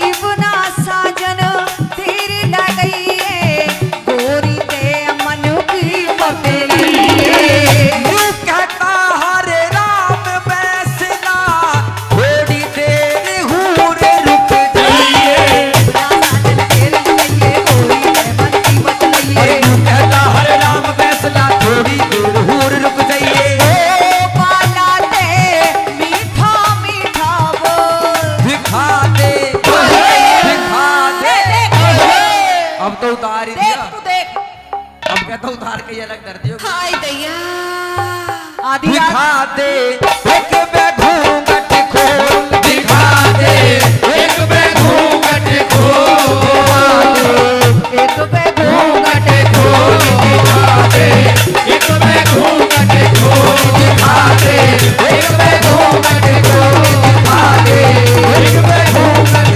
इवना साजन तेरी लगई है, गोरी ते मन की पकड़ी है। कहता हरे राम फैसला, थोड़ी देर हूर रुक जाइए। साजन तेरी लगई है, गोरी ते मन की पकड़ी है। कहता हरे राम फैसला, थोड़ी देर हूर रुक जाइए। ओ पाला ते मीठा मीठा बोल, दिखा दे, दिखा दे। अब तो उतार ही दिया। देख तू देख। अब कहता उतार के ये अलग कर दियो। हाय दैया आधी रात दिखा दे एक बे घूंघट खोल, दिखा दे एक बे घूंघट खोल, एक पे घूंघट खोल, दिखा दे एक बे घूंघट खोल, दिखा दे एक बे घूंघट खोल, दिखा दे एक बे घूंघट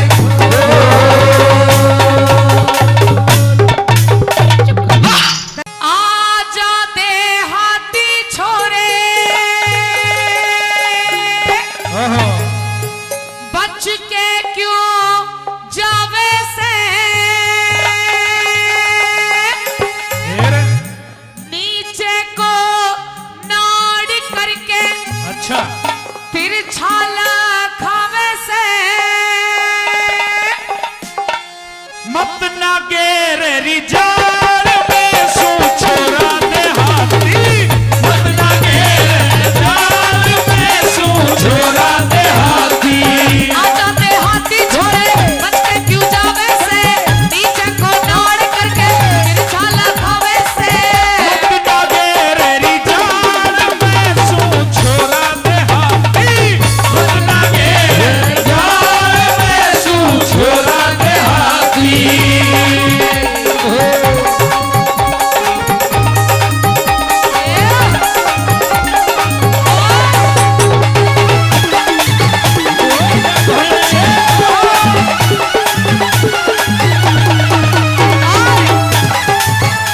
आजा देहाती छोरे, बच के क्यों जावे से, नीचे को नाड़ करके अच्छा फिर छाला खावे से। मत ना गेरे रिजाल में सू छोरा देहाती, मत ना गेरे रिजाल में सू छोरा देहाती। आजा देहाती छोरे, बच के क्यों जावे से, नीचे को नाड़ करके फिर छाला खावे से। मत ना गेरे रिजाल में सू छोरा देहाती, मत ना गेरे रिजाल में सू छोरा देहाती।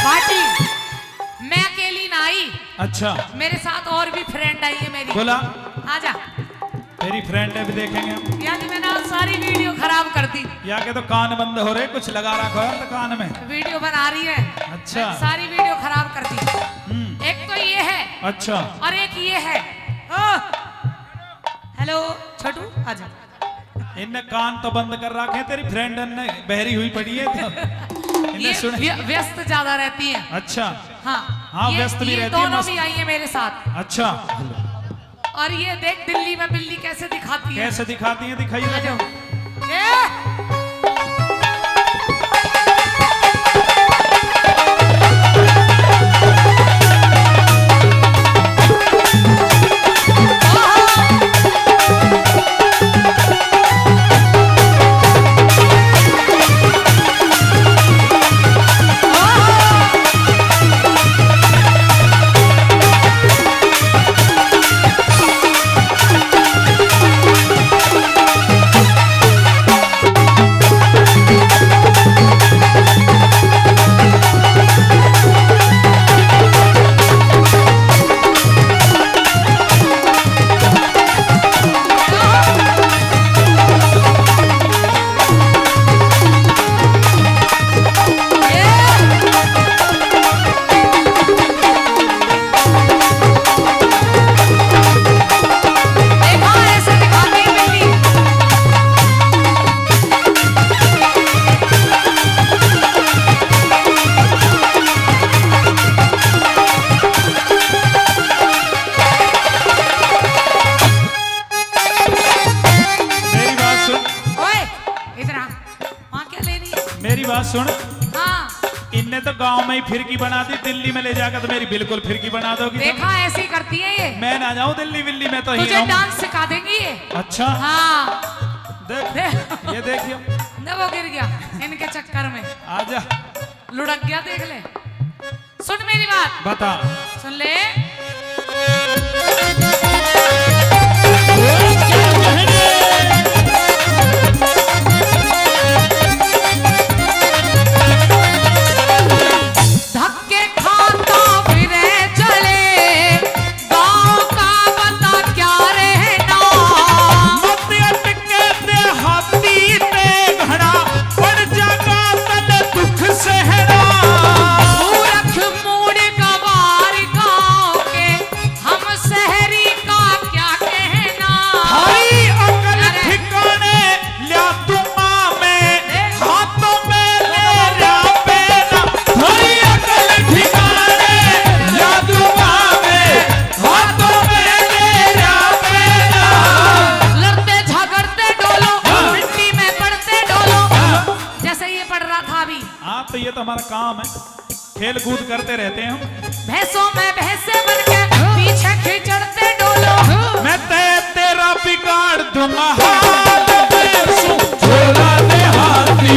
पार्टी मैं अकेली ना आई, अच्छा मेरे साथ और भी फ्रेंड आई है मेरी। बोला आजा। तेरी फ्रेंड है भी देखेंगे हम। यानी मैंने आज सारी वीडियो खराब कर दी। या के तो कान बंद हो रहे, कुछ लगा रखा है तो कान में। वीडियो बना रही है। अच्छा। मैंने सारी वीडियो खराब कर दी। एक तो ये है अच्छा और एक ये है। हेलो छोटू आजा। इनने कान तो बंद कर रखे हैं, तेरी फ्रेंड ने बहरी हुई पड़ी है तो ये इन्हें सुन। व्यस्त ज्यादा रहती है। अच्छा हाँ हाँ, व्यस्त भी ये रहती है, दोनों मस्त। भी आई है मेरे साथ। अच्छा और ये देख दिल्ली में बिल्ली कैसे दिखाती है। कैसे दिखाती है, दिखाइए आ जरा। जाओ। ए! बात सुन, हाँ इनने तो गांव में ही फिरकी बना दी, दिल्ली में ले जाकर तो मेरी बिल्कुल फिरकी बना दोगी तुम। देखा ऐसी करती है ये। मैं ना जाऊं दिल्ली विल्ली में, तो ही तुझे रहूं। डांस सिखा देंगी ये। अच्छा हाँ देख, ये देखियो, न वो गिर गया इनके चक्कर में, आजा लुढ़क गया, देख ले। सुन मेरी बात, बता। सुन ले। धक्के खाता फिरे चले, गांव का बता क्या रहना। मत अटके देहाती में घड़ा, पड़ जागा तन दुख सहना। मूर्ख मूड गवार गांव के, हम शहरी का क्या कहना। हरी अकल अरे। ठिकाने ल्या तुमा में, हाथों में ले ल्या पेना। हरी अकल ठिकाने ल्या तुमा में, हाथों में ले ल्या पेना। लड़ते झगड़ते डोलो, मिट्टी में पड़ते डोलो, जैसे ये पड़ रहा था अभी। हाँ तो ये तो हमारा काम है, खेल कूद करते रहते हैं हम। भैंसों में भैंसे बन के पीछे खिचड़ते डोलो। मैं तेरा बिगाड़ दूंगा हाल में, सू झोला देहाती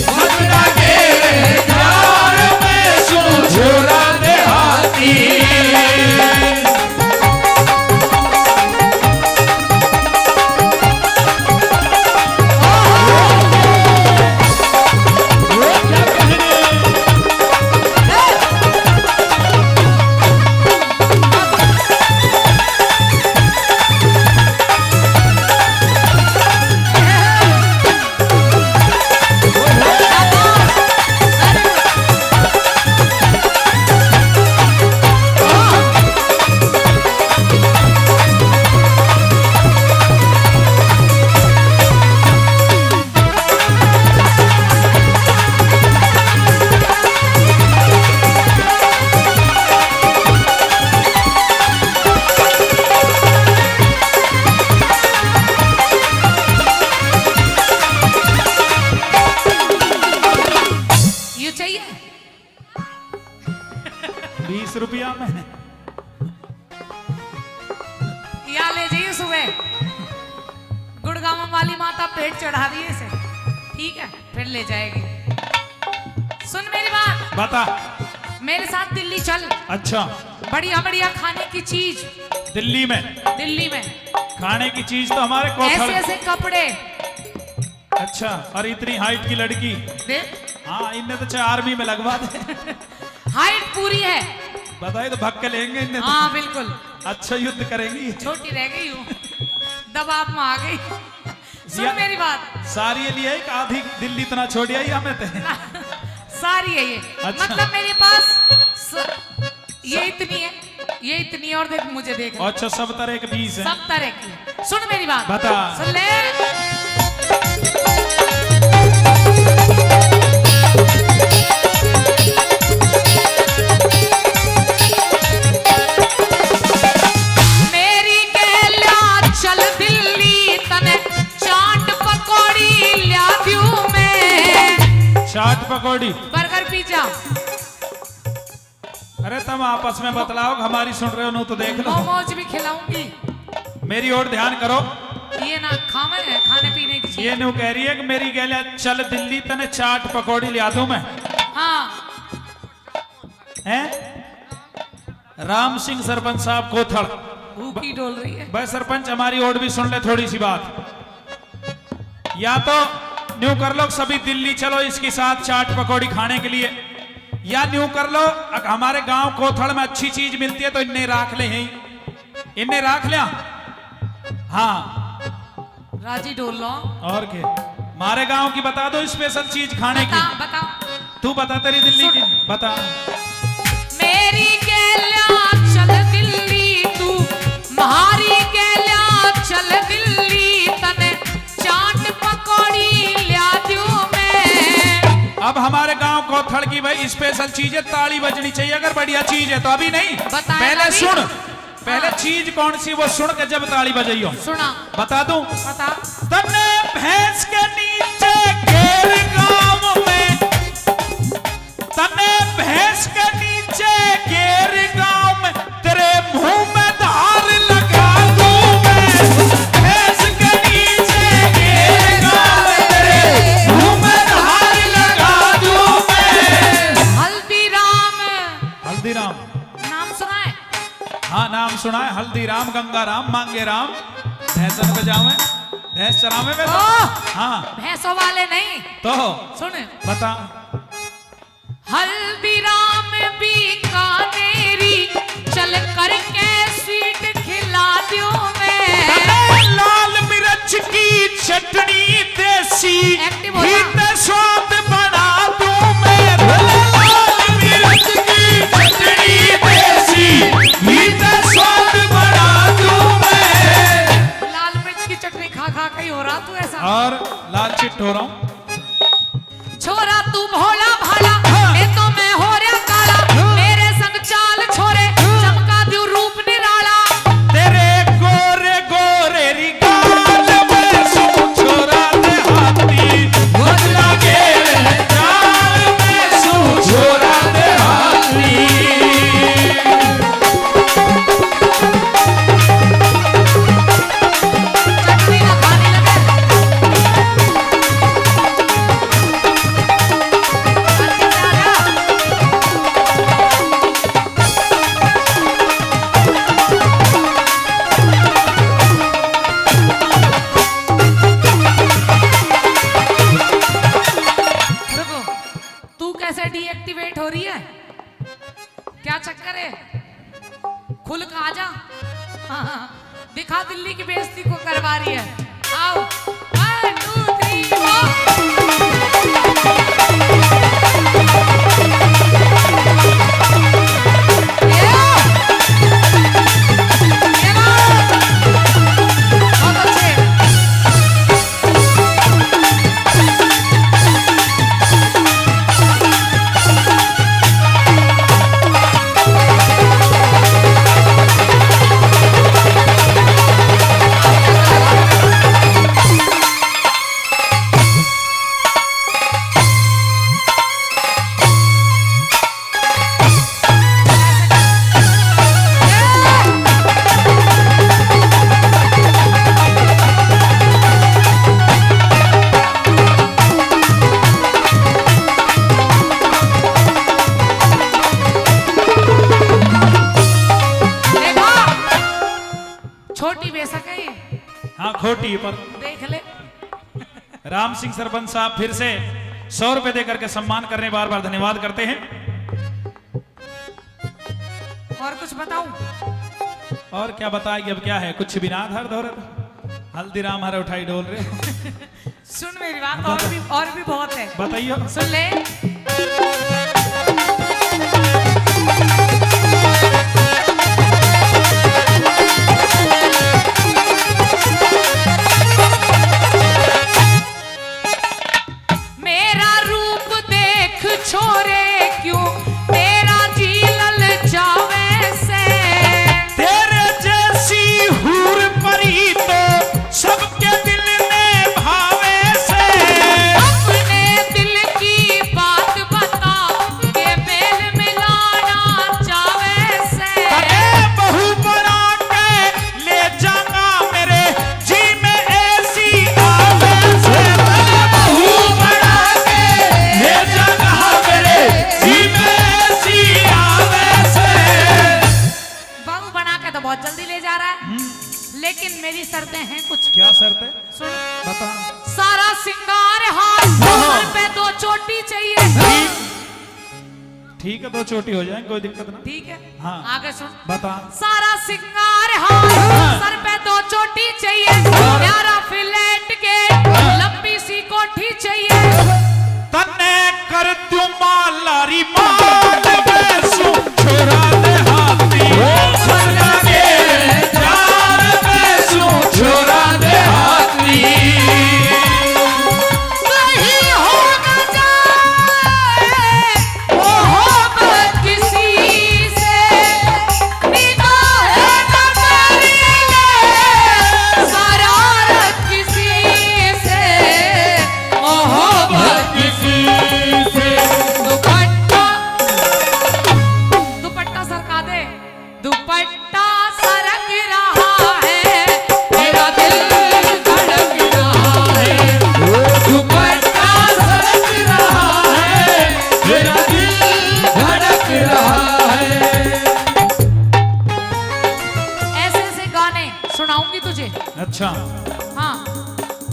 भगना के प्यार में, सू झोला देहाती। ये चाहिए 20 रुपया में या ले जाइए सुबह। गुड़गांव वाली माता पेट चढ़ा रही है इसे, ठीक है फिर ले जाएगी। सुन मेरी बात, बता। मेरे साथ दिल्ली चल, अच्छा बढ़िया बढ़िया खाने की चीज दिल्ली में दिल्ली में, खाने की चीज तो हमारे ऐसे कोथल। ऐसे कपड़े अच्छा, और इतनी हाइट की लड़की, दे, हाँ इनने तो चाहे आर्मी में लगवा दे। हाइट पूरी है। बताइए तो भग के लेंगे इनने तो। हाँ बिल्कुल, अच्छा युद्ध करेंगी। छोटी रह गई हूँ, दबाव में आ गई। सुन या- मेरी बात, सारी लिए एक आधी दिल्ली इतना छोड़ आई हमें तो। सारी है ये। अच्छा। मतलब मेरे पास ये इतनी है, ये इतनी है, और देख मुझे देख, अच्छा सब तरह के बीज हैं। सब तरह की है। सुन मेरी बात, बता। सुन ले। मेरी गैल्या चल दिल्ली, तने चाट पकौड़ी ल्या दूं मैं। चाट पकौड़ी, बर्गर पिज्जा, अरे तुम आपस में बतलाओ, हमारी सुन रहे हो नो तो देख लो। मोमोज भी खिलाऊंगी। मेरी ओर ध्यान करो। ये ना खाने पीने की चीज। ये न्यू कह रही है कि मेरी गैल्या चल दिल्ली तने चाट पकौड़ी लिया दूं मैं। हाँ हैं? राम सिंह सरपंच साहब कोथड़, भूखी डोल रही है। भाई सरपंच हमारी ओर भी सुन ले थोड़ी सी बात। या तो न्यू कर लो सभी दिल्ली चलो इसके साथ चाट पकौड़ी खाने के लिए, या न्यू कर लो हमारे गांव कोथड़ में अच्छी चीज मिलती है तो इन्हें राख ले, हैं इन्हें राख लिया। हाँ राजी डोल लो। और क्या, हमारे गांव की बता दो स्पेशल चीज खाने की। बता बता। तू बता तेरी दिल्ली की बता। मेरी गैल्या चल दिल्ली, तू महारी गैल्या चल दिल्ली, तने चाट पकौड़ी ल्या दूं मैं। अब हमारे गांव कोथड़ की भाई स्पेशल चीज है, ताली बजनी चाहिए अगर बढ़िया चीज है तो। अभी नहीं, बताया पहले अभी? सुन, पहले हाँ। चीज कौन सी वो सुन के जब ताली बजाइयो। सुना, बता दूं, बता। तन्ने भैंस के नीचे घेर गांव में सुना है, हल्दी राम गंगा राम मांगे राम भैंसन बजावे भैंस चरावे में। हाँ भैंसों वाले नहीं तो सुन बता। हल्दीराम बीकानेरी चल करके स्वीट खिला दो मैं। लाल मिर्च की चटनी देसी एक्टिव हो जा। हीट स्वाद बना दूं मैं। लाल मिर्च की चटनी देसी हीट स्वाद बना दूं मैं। लाल मिर्च की चटनी खा खा के ही हो रहा तू ऐसा। और लाल चिट्ट हो रहा हूँ। छोरा तू भोला भाला मैं तो मैं हो रहा काला। मेरे संग चाल छोरे चमका दू रूप निराला। तेरे गोरे गोरे रिगाल में सू छोरा दे हाथी बदला के चाल में सू छोरा दे हाथी। चटनी ना खाने लगे। रुको, तू कैसे डीएक्टिवेट हो रही है? क्या चक्कर है? खुल के आ जा। हाँ, दिखा दिल्ली की बेइज्जती को करवा रही है। आओ 1 2 3 बहुत अच्छे। देखो, छोटी बेशक है ये, हाँ खोटी पर देख ले। राम सिंह सरपंच साहब फिर से 100 रुपए देकर के सम्मान करने बार बार धन्यवाद करते हैं। और कुछ बताऊं? और क्या बताएगी, अब क्या है, कुछ भी ना धर धोर हल्दीराम हर उठाई डोल रहे। सुन मेरी बात, और भी बहुत है। बताइए। सुन ले। मेरा रूप देख छोरे क्यों तेरा जी ललचावे से। तेरे जैसी हूर परी तो सबके दिल में भावे से। अपने दिल की बात बता के मेल मिलाना चावे से। अरे बहू बना के ले जाना मेरे जी में ऐसी आवे से। बहू बना के ले जाना मेरे जी में ऐसी आवे से। बहू बना के तो बहुत जल्दी ले जा रहा है, लेकिन मेरी शर्तें हैं कुछ। क्या शर्त है, सुन, बता। सारा सिंगार हाथ सर पे 2 चोटी चाहिए। ठीक है, 2 चोटी हो जाए, कोई दिक्कत ना। ठीक है, हाँ। आगे सुन। बता। सारा सिंगार हाथ सर पे 2 चोटी चाहिए। प्यारा फ्लैट के लंबी सी कोठी चाहिए। तन्ने कर दूं मालारी माल बेसू छोरा दे हाथी सजना के चार बेसू छोरा दे हाथी। कहीं हो न जाए मोहब्बत किसी से, निगाहें न कर ले शरारत किसी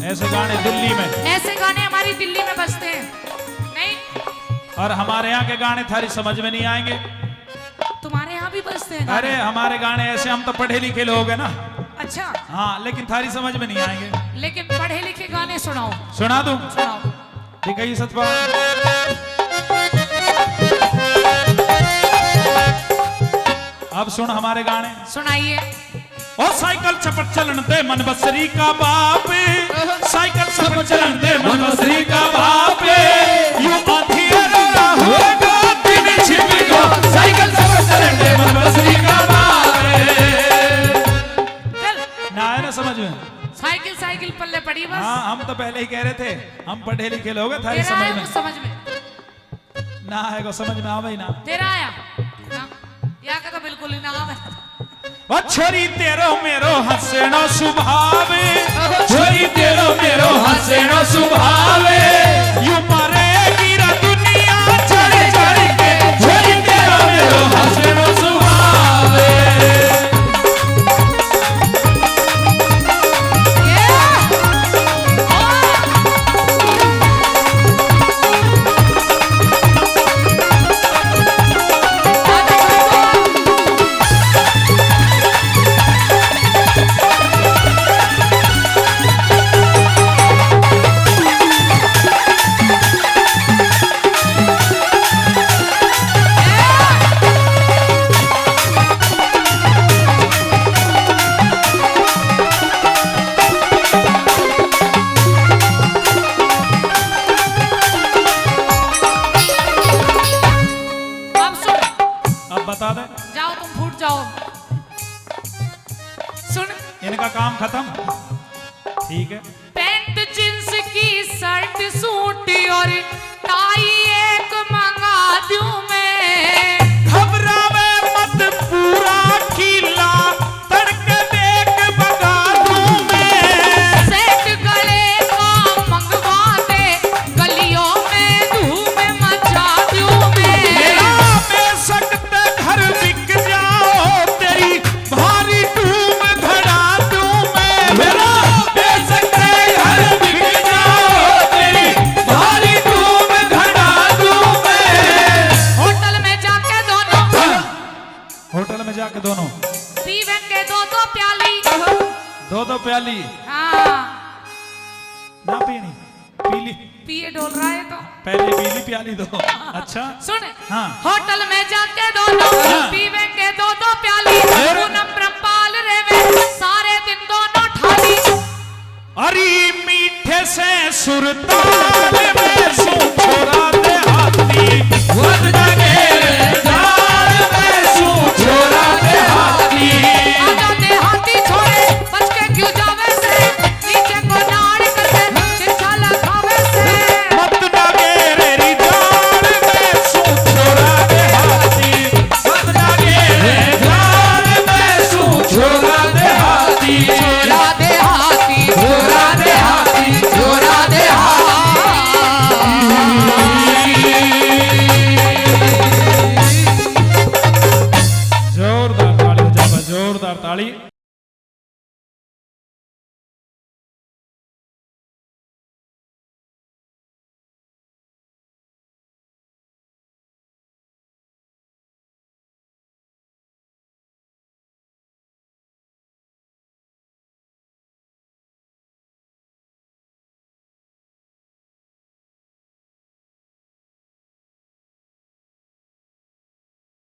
ऐसे गाने दिल्ली में, ऐसे गाने हमारी दिल्ली में बजते हैं नहीं? और हमारे यहाँ के गाने थारी समझ में नहीं आएंगे। तुम्हारे यहाँ भी बजते हैं अरे गाने? हमारे गाने ऐसे, हम तो पढ़े लिखे लोग हैं ना। अच्छा, हाँ, लेकिन थारी समझ में नहीं आएंगे। लेकिन पढ़े लिखे गाने सुनाओ। सुना दूं? सुनाओ। ठीक है, ये सतपाल। अब सुन हमारे गाने। सुनाइए। ओ साइकिल चपट चलन दे मन बसरी का बाप, साइकिल चपट चलन दे मन बसरी का बाप, यू अंधियारा होगा दिन छिपको, साइकिल चपट चलन दे मन बसरी का बाप। चल, ना है ना समझ में? साइकिल साइकिल पल्ले पड़ी बस। हाँ, हम तो पहले ही कह रहे थे, हम पढ़े लिखे लोग हैं, थारी तेरा समझ आया में वो समझ में? ना आएगा, समझ में आवे ही ना। तेरा आया ना? या का तो बिल्कुल ही ना आवे। ओ छोरी तेरो मेरो हंसनो सुभावे, छोरी तेरो मेरो हंसनो सुभावे, यू मारे गिरा दुनिया चढ़ चढ़ के, छोरी तेरो मेरो हंसनो सुभावे। बता दे, जाओ तुम फूट जाओ। सुन, इनका काम खत्म। ठीक है, पैंट जींस की शर्ट सूट और टाई एक मंगा दूं मैं। घबरावे मत पूरा खिला, तड़के देख बगा दूं मैं। सेट गले का मंगवा दे, गलियों में धूम मचा दूं मैं। मेरा बेशक घर बिक जाओ, तेरी भारी धूम धड़ा दूं मैं। मेरा बेशक घर बिक जाओ, तेरी भारी धूम धड़ा दूं मैं। होटल में जाके दोनों होटल में जाके दोनों पीवे के दो प्याली। दो प्याली हाँ, ना पीनी, पीली पिए डोल रहा है तो पहले पीली प्याली दो। अच्छा, सुन, हाँ। होटल में जाके दोनों हाँ। पीवे के दो प्याली, पूनम ब्रह्मपाल रेवे सारे दिन दोनों ठाली। अरे मीठे से सुरताल में सू छोरा दे हाथी, वद जागे